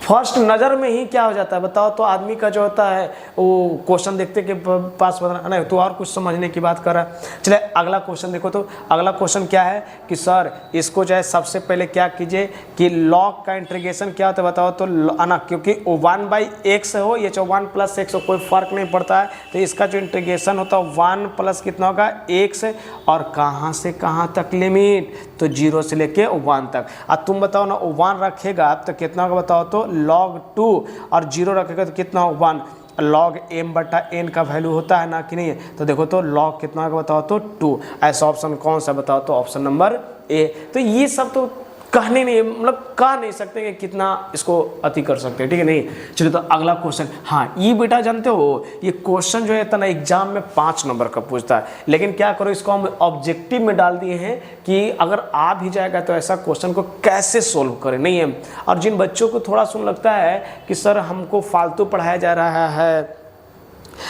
फर्स्ट नज़र में ही क्या हो जाता है बताओ तो, आदमी का जो होता है वो क्वेश्चन देखते के पास बता नहीं तो और कुछ समझने की बात कर रहा है। चलिए अगला क्वेश्चन देखो, तो अगला क्वेश्चन क्या है कि सर इसको जो है सबसे पहले क्या कीजिए कि लॉग का इंटीग्रेशन क्या होता है बताओ तो ना, क्योंकि 1/x हो या 1 + x हो कोई फर्क नहीं पड़ता है, तो इसका जो इंटीग्रेशन होता है 1 प्लस कितना होगा x, और कहाँ से कहाँ तक लिमिट तो 0 से लेके 1 तक। अब तुम बताओ ना 1 रखेगा तो कितना होगा बताओ तो log 2, और 0 रखेगा तो कितना 1, log m/n का वैल्यू होता है ना कि नहीं है? तो देखो तो log कितना का बताओ तो 2, ऐसा ऑप्शन कौन सा बताओ तो ऑप्शन नंबर ए। तो ये सब तो कहने नहीं मतलब कह नहीं सकते कि कितना इसको अति कर सकते हैं, ठीक है नहीं। चलिए तो अगला क्वेश्चन, हाँ ये बेटा जानते हो ये क्वेश्चन जो है इतना एग्जाम में 5 नंबर का पूछता है, लेकिन क्या करो इसको हम ऑब्जेक्टिव में डाल दिए हैं कि अगर आ भी जाएगा तो ऐसा क्वेश्चन को कैसे सोल्व करें, नहीं है। और जिन बच्चों को थोड़ा सुन लगता है कि सर हमको फालतू पढ़ाया जा रहा है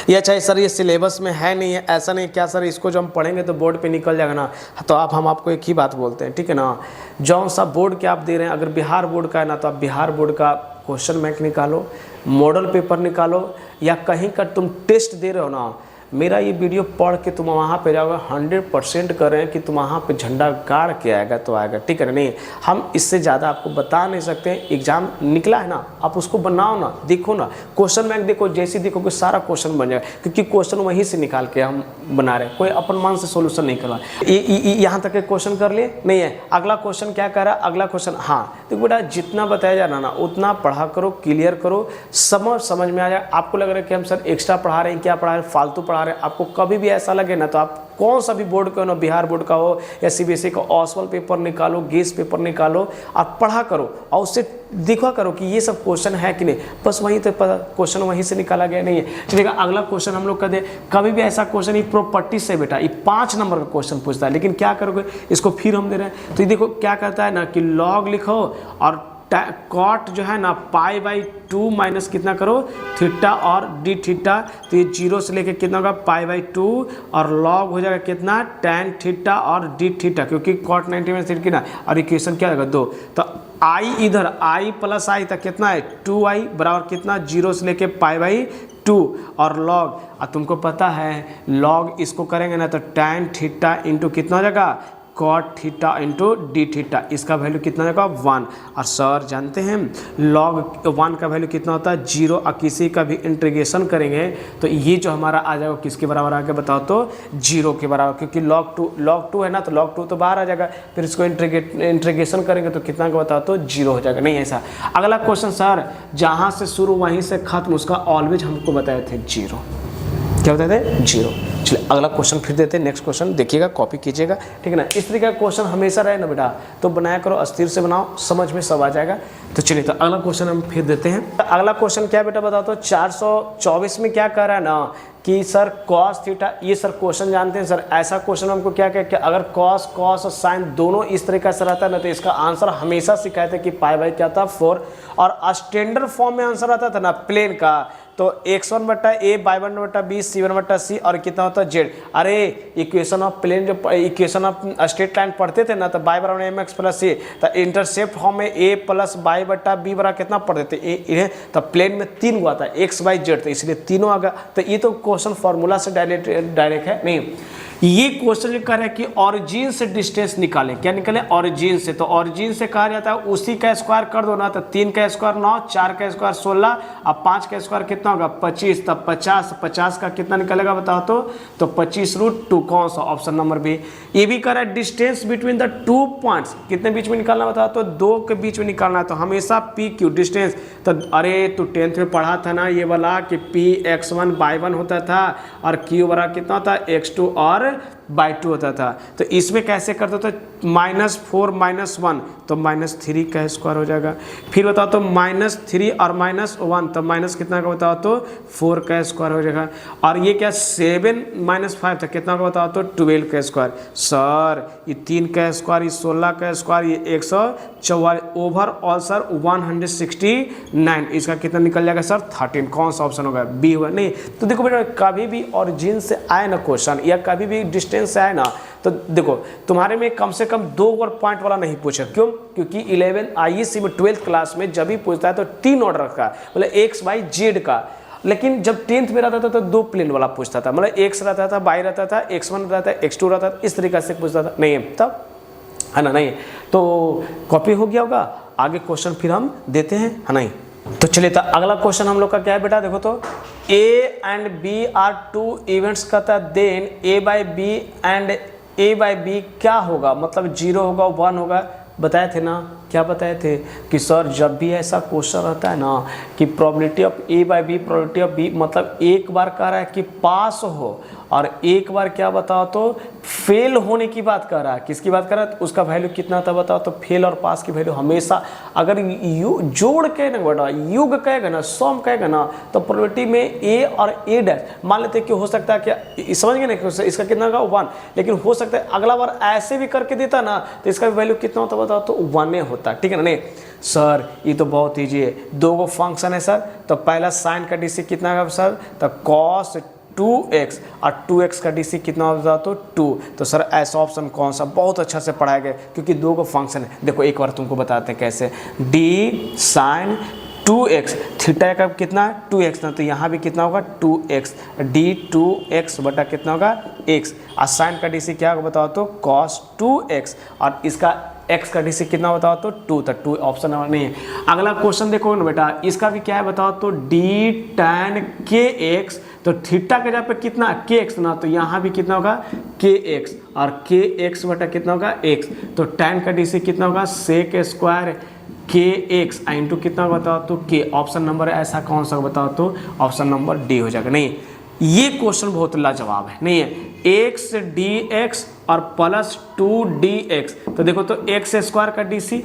या चाहे सर ये सिलेबस में है नहीं है, ऐसा नहीं क्या सर इसको जो हम पढ़ेंगे तो बोर्ड पे निकल जाएगा ना, तो हम आपको एक ही बात बोलते हैं, ठीक है ना। जौन सा बोर्ड के आप दे रहे हैं, अगर बिहार बोर्ड का है ना तो आप बिहार बोर्ड का क्वेश्चन बैंक निकालो, मॉडल पेपर निकालो, या कहीं का तुम टेस्ट दे रहे हो ना, मेरा ये वीडियो पढ़ के तुम वहाँ पे जाओगे 100% कर रहे हैं कि तुम वहाँ पे झंडा गाड़ के आएगा तो आएगा, ठीक है नहीं। हम इससे ज़्यादा आपको बता नहीं सकते। एग्जाम निकला है ना, आप उसको बनाओ ना, देखो ना, क्वेश्चन बैंक देखो, जैसे देखोगे सारा क्वेश्चन बन जाएगा, क्योंकि क्वेश्चन वहीं से निकाल के हम बना रहे हैं, कोई अपन मन से सोल्यूशन नहीं करवा। यहाँ तक के क्वेश्चन कर लिए नहीं है। अगला क्वेश्चन क्या कर रहा है, अगला क्वेश्चन, हाँ देखो बेटा जितना बताया जा रहा ना उतना पढ़ा करो, क्लियर करो, समझ में आ जाए। आपको लग रहा है कि हम सर एक्स्ट्रा पढ़ा रहे हैं, क्या पढ़ा रहे हैं, फालतू पढ़ा रहे हैं, आपको कभी भी ऐसा लगे ना तो आप कौन सा भी बोर्ड का हो ना, बिहार बोर्ड का हो या सीबीएसई का, ऑसवल पेपर निकालो, गेस पेपर निकालो, आप पढ़ा करो और उससे देखा करो कि ये सब क्वेश्चन है कि नहीं, बस वहीं तो क्वेश्चन वहीं से निकाला गया नहीं है। चलिएगा अगला क्वेश्चन हम लोग का दे, कभी भी ऐसा क्वेश्चन ये प्रॉपर्टी से बेटा ये 5 नंबर का क्वेश्चन पूछता है, लेकिन क्या करोगे इसको फिर हम दे रहे हैं। तो ये देखो क्या कहता है ना कि लॉग लिखो और कॉट जो है ना π/2 माइनस कितना करो थीटा और डी थीटा, तो ये 0 से लेके कितना होगा π/2 और लॉग हो जाएगा कितना tan थीटा और डी थीटा, क्योंकि कॉट 90 में थीटा कितना, और इक्वेशन क्या होगा 2, तो आई इधर i + i तक कितना है 2i बराबर कितना 0 से लेके π/2 और लॉग, अब तुमको पता है लॉग इसको करेंगे ना तो tan थीटा इंटू कितना हो जाएगा cot theta into D theta, इसका वैल्यू कितना होगा 1। और सर जानते हैं लॉग 1 का वैल्यू कितना होता है 0, और किसी का भी इंटीग्रेशन करेंगे तो ये जो हमारा आ जाएगा किसके बराबर आ गया बताओ तो 0 के बराबर, क्योंकि log 2 है ना तो log 2 तो बाहर आ जाएगा, फिर इसको इंटीग्रेशन करेंगे तो कितना का बताओ तो 0 हो जाएगा, नहीं ऐसा। अगला क्वेश्चन सर जहाँ से शुरू वहीं से खत्म, उसका ऑलवेज हमको बताए थे 0, क्या बताए थे 0। चलिए अगला क्वेश्चन फिर देते हैं, नेक्स्ट क्वेश्चन देखिएगा, कॉपी कीजिएगा, ठीक है ना। इस तरीके का क्वेश्चन हमेशा रहे ना बेटा तो बनाया करो, अस्थिर से बनाओ, समझ में सब आ जाएगा। तो चलिए तो अगला क्वेश्चन हम फिर देते हैं। तो अगला क्वेश्चन क्या बेटा बताओ तो 424 में क्या कह रहा है ना कि सर cos थीटा, ये सर क्वेश्चन जानते हैं सर, ऐसा क्वेश्चन हमको क्या कहते हैं, अगर cos और sin दोनों इस तरीके से रहता है ना तो इसका आंसर हमेशा सिखाए थे कि π/, क्या था 4, और स्टैंडर्ड फॉर्म में आंसर आता था ना प्लेन का, तो x1/a, y1/b, c1/c और कितना होता है z। अरे इक्वेशन ऑफ प्लेन जो इक्वेशन ऑफ स्ट्रेट लाइन पढ़ते थे ना तो y = mx + c, तो इंटरसेप्ट फॉर्म में a + y/b बराबर कितना पढ़ते थे तो प्लेन में 3 हुआ था x y z, तो इसलिए तीनों आ गया। तो ये तो क्वेश्चन फार्मूला से डायरेक्ट है नहीं। ये क्वेश्चन जो कर रहा है कि ऑरिजिन से डिस्टेंस निकालें, क्या निकालें, ऑरिजिन से। तो ऑरिजिन से कहा जाता है उसी का स्क्वायर कर दो ना, तो 3 का स्क्वायर 9, 4 का स्क्वायर 16, अब 5 का स्क्वायर कितना होगा 25, तब 50 का कितना निकलेगा बताओ तो 25√2, कौन सा, ऑप्शन नंबर बी। ये भी कर रहा है डिस्टेंस बिटवीन द 2 पॉइंट्स, कितने बीच में निकालना बताओ तो 2 के बीच में निकालना है, तो हमेशा पी क्यू डिस्टेंस। तो अरे तू 10th में पढ़ा था ना ये वाला कि px1/1 होता था और q बराबर कितना होता है x2 और /2 होता था। तो इसमें कैसे करते थे, -4 - 1 तो -3 का स्क्वायर हो जाएगा। फिर बताओ तो -3 और -1 तो माइनस कितना का बताओ तो 4 का स्क्वायर हो जाएगा। और ये क्या 7 - 5 था कितना का बताओ तो 12 का स्क्वायर। सर ये 3 का स्क्वायर, ये 16 का स्क्वायर, ये 144, ओवरऑल सर 169, इसका कितना निकल जाएगा सर 13, कौन सा ऑप्शन होगा, बी होगा। नहीं तो देखो बेटा कभी भी ऑरिजिन से आए ना क्वेश्चन या कभी भी डिस्टेंस से आए ना, तो देखो तुम्हारे में कम से कम 2 और पॉइंट वाला नहीं पूछा, क्यों, क्योंकि 11 IEC में 12th क्लास में जब भी पूछता है तो 3 ऑर्डर का, मतलब x y z का। लेकिन जब 10th में रहता था तो 2 प्लेन वाला पूछता था, मतलब x रहता था, y रहता था, x1 रहता था, x2 रहता था, इस तरीके से पूछता था। नहीं है तब, है ना, नहीं तो कॉपी हो गया होगा। आगे क्वेश्चन फिर हम देते हैं, है नहीं। तो चलिए तो अगला क्वेश्चन हम लोग का क्या है बेटा, देखो तो A and B are 2 events कहता है, देन A/B and A/B क्या होगा, मतलब 0 होगा 1 होगा। बताए थे ना, क्या बताए थे कि सर जब भी ऐसा क्वेश्चन रहता है ना कि probability of A/B probability of B, मतलब एक बार कह रहा है कि पास हो और एक बार क्या बताओ तो फेल होने की बात कर रहा है। किसकी बात कर रहा है, तो उसका वैल्यू कितना था बताओ तो फेल और पास की वैल्यू हमेशा अगर जोड़ के ना बेटा युग कहेगा ना, सम कहेगा ना, तो प्रोबेबिलिटी में A और A' मान लेते कि हो सकता है क्या, समझ गए ना, इसका कितना होगा 1, लेकिन हो सकता है अगला बार ऐसे भी करके देता ना तो इसका वैल्यू कितना होता बताओ तो 1 होता, ठीक है ना। नहीं सर ये तो बहुत ईजी है, 2 फंक्शन है सर, तो पहला साइन का DC कितना है सर, तो cos 2x और 2x का DC कितना होता तो 2। तो सर ऐसा ऑप्शन कौन सा, बहुत अच्छा से पढ़ाया गया क्योंकि 2 फंक्शन है। देखो एक बार तुमको बताते हैं कैसे, d sin 2x, थीटा का कितना 2x ना, तो यहाँ भी कितना होगा 2x, d 2x बटा कितना होगा x, और साइन का DC क्या होगा बताओ तो cos 2x, और इसका x का DC कितना बताओ तो 2, तो 2 ऑप्शन नहीं है। अगला क्वेश्चन देखो ना बेटा, इसका भी क्या है बताओ तो d tan kx, तो थीटा के जगह पे कितना kx ना, तो यहाँ भी कितना होगा kx, और kx बटा कितना होगा x, तो tan का DC कितना होगा sec स्क्वायर kx इंटू कितना बताओ तो k। ऑप्शन नंबर ऐसा कौन सा बताओ तो ऑप्शन नंबर डी हो जाएगा। नहीं ये क्वेश्चन बहुत लाजवाब है, नहीं है, x dx और प्लस 2dx, तो देखो तो x स्क्वायर का DC,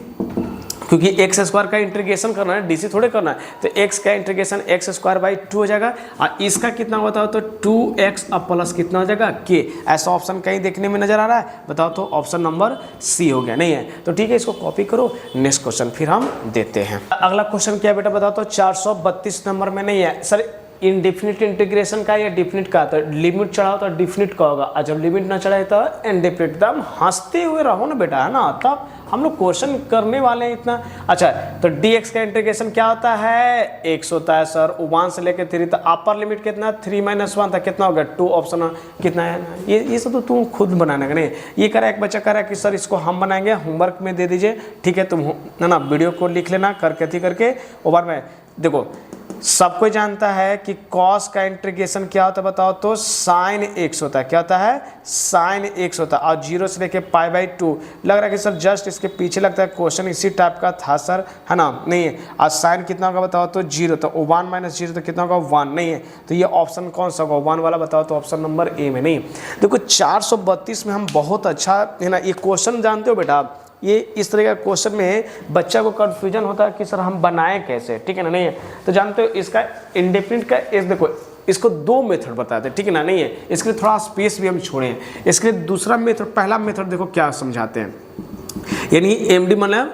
क्योंकि x स्क्वायर का इंटीग्रेशन करना है, DC थोड़े करना है, तो x का इंटीग्रेशन x स्क्वायर बाई 2 हो जाएगा, और इसका कितना बताओ तो 2x और प्लस कितना हो जाएगा k। ऐसा ऑप्शन कहीं देखने में नजर आ रहा है बताओ तो ऑप्शन नंबर सी हो गया। नहीं है तो ठीक है, इसको कॉपी करो, नेक्स्ट क्वेश्चन फिर हम देते हैं। अगला क्वेश्चन क्या बेटा बताओ तो 432 नंबर में। नहीं है सर इनडेफिनिट इंटीग्रेशन का या डिफिनिट का, तो लिमिट चढ़ाओ तो डिफिनिट का होगा, और जब लिमिट ना चढ़ाए तो इनडेफिनिट। एकदम हंसते हुए रहो ना बेटा, है ना, तब हम लोग क्वेश्चन करने वाले हैं इतना। अच्छा तो dx का इंटीग्रेशन क्या होता है, x होता है सर 1 से लेकर 3, तो अपर लिमिट कितना 3 - 1 था, कितना होगा 2, ऑप्शन कितना है, ये सब तो तुम खुद बनाना है। नहीं ये करा एक बच्चा करा कि सर इसको हम बनाएंगे, होमवर्क में दे दीजिए, ठीक है, तुम है ना वीडियो को लिख लेना करके थी करके ओवर में। देखो सबको जानता है कि cos का इंटीग्रेशन क्या होता है बताओ तो sin x होता है, क्या होता है sin x होता है, और 0 से लेके π/2। लग रहा है कि सर जस्ट इसके पीछे लगता है क्वेश्चन इसी टाइप का था सर, है ना, नहीं है। और sin कितना होगा बताओ तो 0, तो 1 - 0 तो कितना होगा 1, नहीं है, तो ये ऑप्शन कौन सा होगा 1 वाला बताओ तो ऑप्शन नंबर ए में। नहीं देखो 432 में हम बहुत अच्छा है ना, ये क्वेश्चन जानते हो बेटा, ये इस तरह का क्वेश्चन में बच्चा को कंफ्यूजन होता है कि सर हम बनाएं कैसे, ठीक है ना, नहीं है, तो जानते हो इसका इंडेफिनिट का इस देखो इसको 2 मेथड बताते हैं, ठीक है ना, नहीं है, इसके लिए थोड़ा स्पेस भी हम छोड़े हैं। इसके लिए दूसरा मेथड, पहला मेथड देखो क्या समझाते हैं, यानी MD मतलब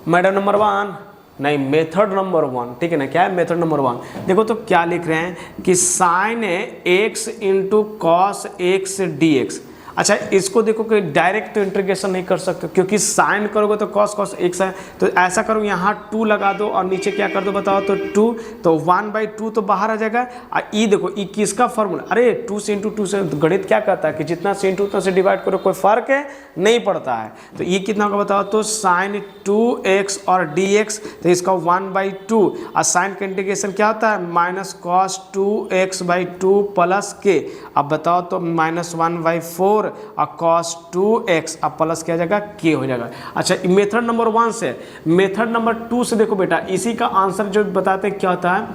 मैडम नंबर 1 नहीं, मेथड नंबर 1, ठीक है ना, क्या है मेथड नंबर 1। देखो तो क्या लिख रहे हैं कि sine x into cos x dx। अच्छा इसको देखो कि डायरेक्ट तो इंटीग्रेशन नहीं कर सकते, क्योंकि साइन करोगे तो कॉस कॉस एक साइन, तो ऐसा करो यहाँ 2 लगा दो और नीचे क्या कर दो बताओ, तो 2, तो 1/2 तो बाहर आ जाएगा। और ई देखो ई किसका फॉर्मूला, अरे 2 से इंटू 2 से गणित क्या कहता है कि जितना से इंटू उतना से डिवाइड करो, कोई फर्क है नहीं पड़ता है। तो ये कितना होगा बताओ, तो साइन 2x और dx, तो इसका 1/2 और साइन का इंटीग्रेशन क्या होता है माइनस कॉस 2x/2 प्लस के, अब बताओ तो -1/4 और कॉस 2x अब प्लस क्या जाएगा के हो जाएगा। अच्छा मेथड नंबर 1 से, मेथड नंबर 2 से देखो बेटा, इसी का आंसर जो बताते हैं क्या होता है।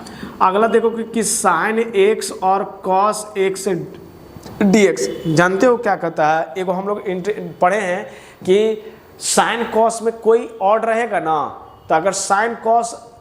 अगला देखो कि साइन x और कॉस x dx, जानते हो क्या कहता है, एगो हम लोग पढ़े हैं कि साइन कॉस में कोई ऑड रहेगा ना, तो अगर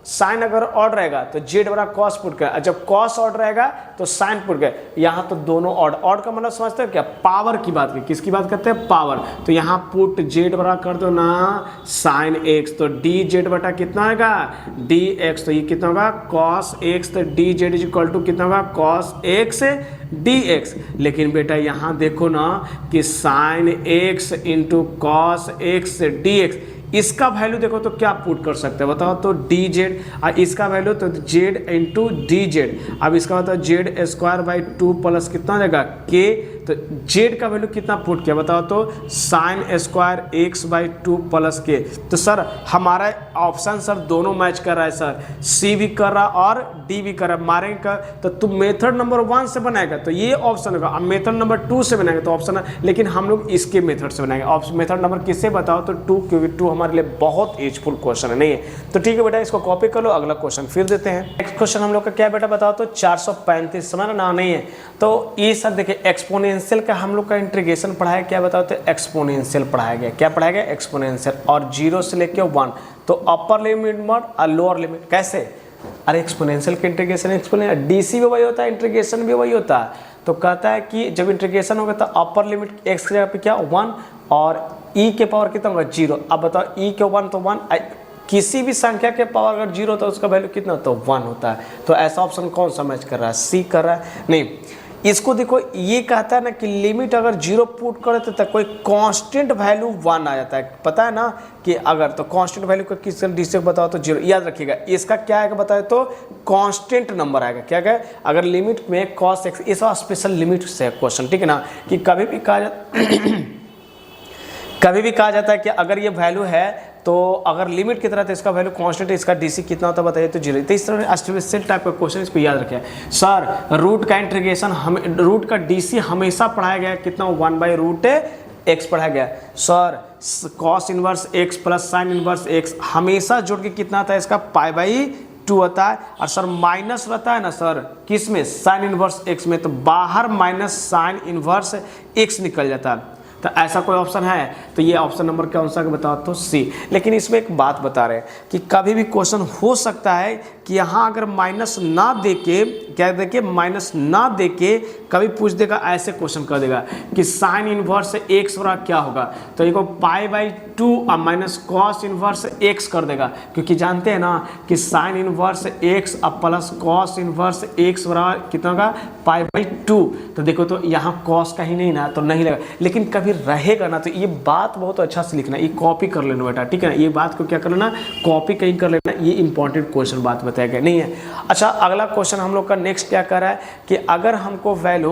साइन अगर ऑड रहेगा तो जेड बड़ा कॉस पुट कर, जब कॉस ऑड रहेगा तो साइन पुट कर, यहाँ तो दोनों ऑड, ऑड का मतलब समझते हो क्या, पावर की बात, किसकी बात करते हैं, पावर। तो यहाँ पुट जेड बड़ा कर दो ना साइन एक्स, तो डी जेड बटा कितना होगा डी एक्स, तो ये कितना होगा कॉस एक्स, तो D Z is equal to कितना होगा कॉस एक्स डी एक्स। लेकिन बेटा यहाँ देखो ना कि sine x into cos x D x, इसका वैल्यू देखो तो क्या पुट कर सकते हैं बताओ, तो डी जेड, और इसका वैल्यू तो जेड इंटू डी जेड, अब इसका बताओ z²/2 प्लस कितना हो जाएगा के, तो जेड का वैल्यू कितना पुट किया बताओ, तो sin² x/2 प्लस के। तो सर हमारा ऑप्शन सर दोनों मैच कर रहा है सर, सी भी कर रहा और डी भी कर रहा है, मारेंगे का तो तुम मेथड नंबर 1 से बनाएगा तो ये ऑप्शन होगा, अब मेथड नंबर 2 से बनाएगा तो ऑप्शन है, लेकिन हम लोग इसके मेथड से बनाएंगे। मेथड नंबर किससे बताओ, तो 2, क्योंकि 2 हमारे लिए बहुत एजफुल क्वेश्चन है, नहीं है तो ठीक है बेटा, इसको कॉपी कर लो, अगला क्वेश्चन फिर देते हैं। नेक्स्ट क्वेश्चन हम लोग का क्या बेटा बताओ, तो 435 समझ ना, नहीं है तो ये सर देखिए एक्सपोनेंशियल का हम लोग का इंटीग्रेशन पढ़ाया, क्या बताओ, तो एक्सपोनेंशियल पढ़ाया गया, क्या पढ़ाया गया एक्सपोनेंशियल, और 0 से लेके 1, तो अपर लिमिट और लोअर लिमिट कैसे, अरे एक्सपोनेंशियल के इंटीग्रेशन एक्सपोनेंशियल डीसी भी वही होता है, इंटीग्रेशन भी वही होता है। तो कहता है कि जब इंटीग्रेशन होगा तो अपर लिमिट एक्स की जगह पे क्या 1 और ई के पावर कितना होगा 0। अब बताओ ई के 1 तो 1, किसी भी संख्या के पावर अगर 0 होता है उसका वैल्यू कितना तो 1 होता है। तो ऐसा ऑप्शन कौन सा मैच कर रहा है, सी कर रहा है, नहीं इसको देखो ये कहता है ना कि लिमिट अगर 0 पुट करे तो कोई कांस्टेंट वैल्यू 1 आ जाता है, पता है ना कि अगर तो कांस्टेंट वैल्यू को किस डिस्क बताओ तो 0, याद रखिएगा इसका क्या आएगा बताए तो कांस्टेंट नंबर आएगा, क्या क्या अगर लिमिट में cos x, ये सब स्पेशल लिमिट से क्वेश्चन, ठीक है ना, कि कभी भी कहा जाता है कि अगर ये वैल्यू है तो अगर लिमिट की तरह तो इसका वैल्यू कांस्टेंट है, इसका डीसी कितना होता है बताइए तो 0। तो इस तरह स्पेशल टाइप का क्वेश्चन, इसको याद रखें सर। रूट का इंटीग्रेशन हम रूट का डीसी हमेशा पढ़ाया गया कितना 1/√x पढ़ाया गया sir. Cos inverse x plus sine inverse x हमेशा जोड़ के कितना आता है इसका π/2 होता है, और सर माइनस रहता है ना सर किस में साइन इनवर्स x में, तो बाहर माइनस साइन इनवर्स x निकल जाता है। तो ऐसा कोई ऑप्शन है तो ये ऑप्शन नंबर कौन सा बताओ तो सी। लेकिन इसमें एक बात बता रहे हैं कि कभी भी क्वेश्चन हो सकता है कि यहाँ अगर माइनस ना दे के, क्या देखिए माइनस ना दे के कभी पूछ देगा, ऐसे क्वेश्चन कर देगा कि साइन इनवर्स x बराबर क्या होगा, तो एक π/2 और माइनस कॉस इनवर्स x कर देगा, क्योंकि जानते हैं ना कि साइन इनवर्स x और प्लस कॉस इनवर्स x बराबर कितना होगा π/2। तो देखो तो यहाँ कॉस का ही नहीं ना तो नहीं लगा, लेकिन कभी रहेगा ना तो ये बात बहुत अच्छा से लिखना, ये कॉपी कर लेना बेटा, ठीक है ना, ये बात को क्या कर लेना कॉपी कहीं कर लेना, ये इंपॉर्टेंट क्वेश्चन बात बताया गया नहीं है। अच्छा अगला क्वेश्चन हम लोग का नेक्स्ट क्या कर रहा है कि अगर हमको वैल्यू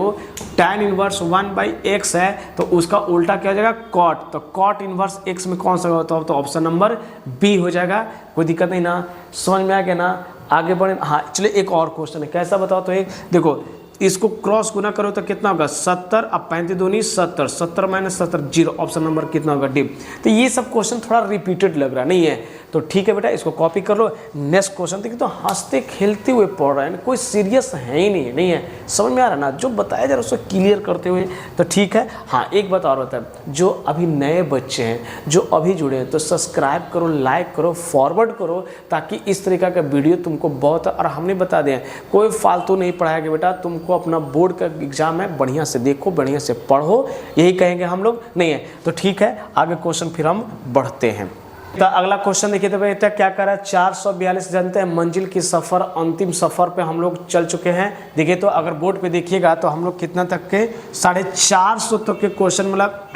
tan इनवर्स 1/x है तो उसका उल्टा क्या हो जाएगा कॉट, तो कॉट इनवर्स x में कौन सा होता है तो ऑप्शन नंबर बी हो जाएगा। कोई दिक्कत नहीं ना, समझ में आ गया ना, आगे बढ़े। हाँ चलिए एक और क्वेश्चन है, कैसा बताओ तो एक देखो इसको क्रॉस गुना करो तो कितना होगा 70, अब 35 दूनी 70, 70 माइनस 70 0, ऑप्शन नंबर कितना होगा डी। तो ये सब क्वेश्चन थोड़ा रिपीटेड लग रहा नहीं है, तो ठीक है बेटा इसको कॉपी कर लो। नेक्स्ट क्वेश्चन देखिए तो हंसते खेलते हुए पढ़ रहे हैं, कोई सीरियस है ही नहीं है, समझ में आ रहा ना, जो बताया जा रहा है उसको क्लियर करते हुए तो ठीक है। हाँ एक बात और होता है, जो अभी नए बच्चे हैं जो अभी जुड़े हैं तो सब्सक्राइब करो, लाइक करो, फॉरवर्ड करो, ताकि इस तरीका का वीडियो तुमको बहुत, और हमने बता दें कोई फालतू नहीं पढ़ाएगा बेटा, तुमको अपना बोर्ड का एग्जाम है बढ़िया से देखो, बढ़िया से पढ़ो, यही कहेंगे हम लोग नहीं है। तो ठीक है आगे क्वेश्चन फिर हम बढ़ते हैं। तो अगला क्वेश्चन देखिए तो बेटा क्या कर रहा है, 442 जानते हैं मंजिल की सफ़र, अंतिम सफ़र पे हम लोग चल चुके हैं। देखिए तो अगर बोर्ड पे देखिएगा तो हम लोग कितना तक के 450 तक के क्वेश्चन मतलब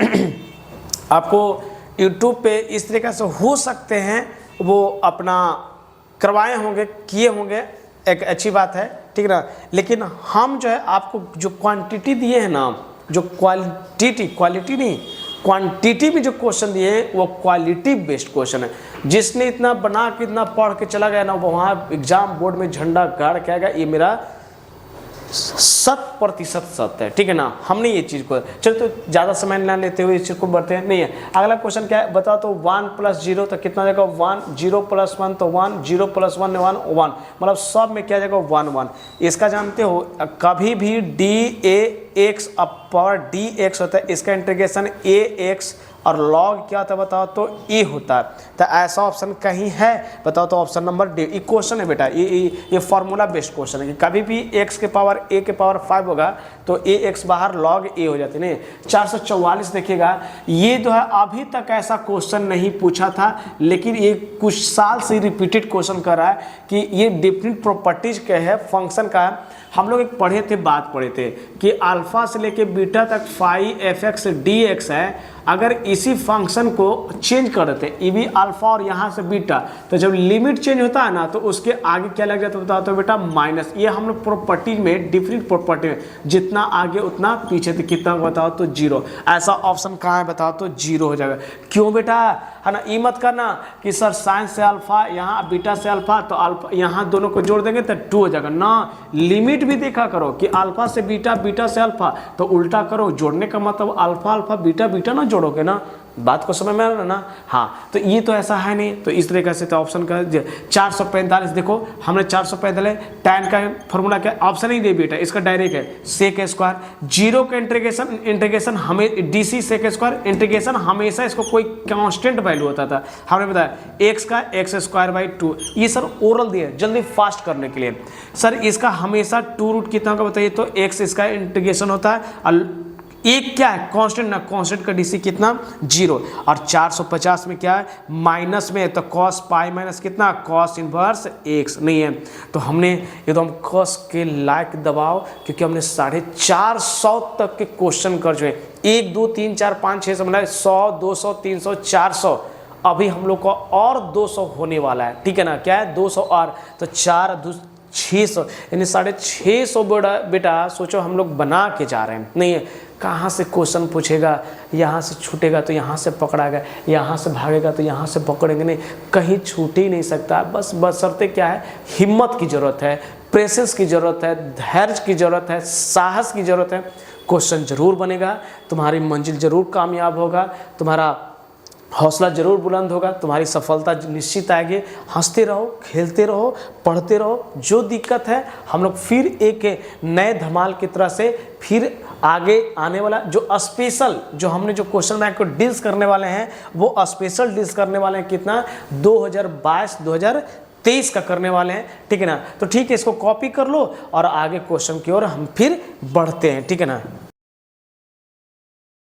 आपको यूट्यूब पे इस तरीके से हो सकते हैं वो अपना करवाए होंगे, किए होंगे, एक अच्छी बात है, ठीक है ना। लेकिन हम जो है आपको जो क्वांटिटी दिए हैं ना, जो क्वालिटी नहीं क्वांटिटी में जो क्वेश्चन दिए हैं वो क्वालिटी बेस्ड क्वेश्चन है। जिसने इतना बना के इतना पढ़ के चला गया ना, वो वहाँ एग्जाम बोर्ड में झंडा गाड़ के आएगा, ये मेरा 100% सत्य है, ठीक है ना। हमने ये चीज़ को चलो तो ज़्यादा समय ना लेते हुए इस चीज़ को बढ़ते हैं, नहीं है। अगला क्वेश्चन क्या है बताओ तो 1 + 0 तो कितना जाएगा 1, 0 + 1 तो 1, 0 + 1 1 मतलब सब में क्या जाएगा 1 1। इसका जानते हो कभी भी dAx अपर dx होता है, इसका इंटीग्रेशन ax और log क्या होता है बताओ तो e होता है। तो ऐसा ऑप्शन कहीं है बताओ तो ऑप्शन नंबर डी। ये क्वेश्चन है बेटा, ये फार्मूला बेस्ड क्वेश्चन है कि कभी भी x के पावर a के पावर 5 होगा तो ax बाहर log a हो जाती है। नहीं 444 देखिएगा, ये जो है अभी तक ऐसा क्वेश्चन नहीं पूछा था, लेकिन ये कुछ साल से रिपीटेड क्वेश्चन कर रहा है कि ये डिफरेंट प्रॉपर्टीज के है, फंक्शन का है। हम लोग एक बात पढ़े थे कि अल्फा से लेके बीटा तक फाई fx dx है। अगर इसी फंक्शन को चेंज कर देते ई भी अल्फा और यहाँ से बीटा, तो जब लिमिट चेंज होता है ना तो उसके आगे क्या लग जाता है बताओ तो बेटा माइनस। ये हम लोग प्रॉपर्टी में डिफरेंट प्रॉपर्टी में जितना आगे उतना पीछे, तो कितना बताओ तो 0। ऐसा ऑप्शन कहाँ है बताओ तो 0 हो जाएगा। क्यों बेटा है ना, ये मत करना कि सर साइन से अल्फा यहाँ बीटा से अल्फा तो अल्फा यहाँ दोनों को जोड़ देंगे तो 2 हो जाएगा ना। लिमिट भी देखा करो कि अल्फा से बीटा, बीटा से अल्फा, तो उल्टा करो, जोड़ने का मतलब अल्फा अल्फा बीटा बीटा ना जोड़ोगे ना, बात को समझ में आ रहा है ना। हाँ तो ये तो ऐसा है नहीं, तो इस तरीके से तो ऑप्शन का 445 देखो हमने 445 tan का फॉर्मूला क्या ऑप्शन ही दे बेटा, इसका डायरेक्ट है सेक स्क्वायर। 0 का इंटीग्रेशन हमें DC सेक स्क्वायर इंटीग्रेशन हमेशा इसको कोई कांस्टेंट वैल्यू होता था। हमने बताया x का x² 2। ये सर ओरल दिए जल्दी फास्ट करने के लिए। सर इसका हमेशा 2 रूट कितना का बताइए तो x इसका इंटीग्रेशन होता है, एक क्या है कांस्टेंट ना, कांस्टेंट का DC कितना 0। और 450 में क्या है माइनस में, तो cos पाई माइनस कितना cos इनवर्स x नहीं है। तो हमने एकदम cos के लायक दबाव, क्योंकि हमने 450 तक के क्वेश्चन कर चुके हैं। 1 2 3 4 5 6 मतलब 100 200 300 400, अभी हम लोग को और 200 होने वाला है, ठीक है ना। क्या है 200 और, तो 4 600 यानी 650 बेटा सोचो हम लोग बना के जा रहे हैं। नहीं है कहाँ से क्वेश्चन पूछेगा, यहाँ से छूटेगा तो यहाँ से पकड़ाएगा, यहाँ से भागेगा तो यहाँ से पकड़ेंगे, नहीं कहीं छूट ही नहीं सकता। बस बशर्ते क्या है हिम्मत की ज़रूरत है, प्रेसेंस की ज़रूरत है, धैर्य की ज़रूरत है, साहस की ज़रूरत है। क्वेश्चन जरूर बनेगा, तुम्हारी मंजिल जरूर कामयाब होगा, तुम्हारा हौसला जरूर बुलंद होगा, तुम्हारी सफलता निश्चित आएगी। हंसते रहो, खेलते रहो, पढ़ते रहो। जो दिक्कत है हम लोग फिर एक नए धमाल की तरह से फिर आगे आने वाला जो स्पेशल जो हमने जो क्वेश्चन बैंक को डील्स करने वाले हैं वो स्पेशल डील्स करने वाले हैं कितना 2022-2023 का करने वाले हैं, ठीक है ना। तो ठीक है इसको कॉपी कर लो और आगे क्वेश्चन की ओर हम फिर बढ़ते हैं, ठीक है ना।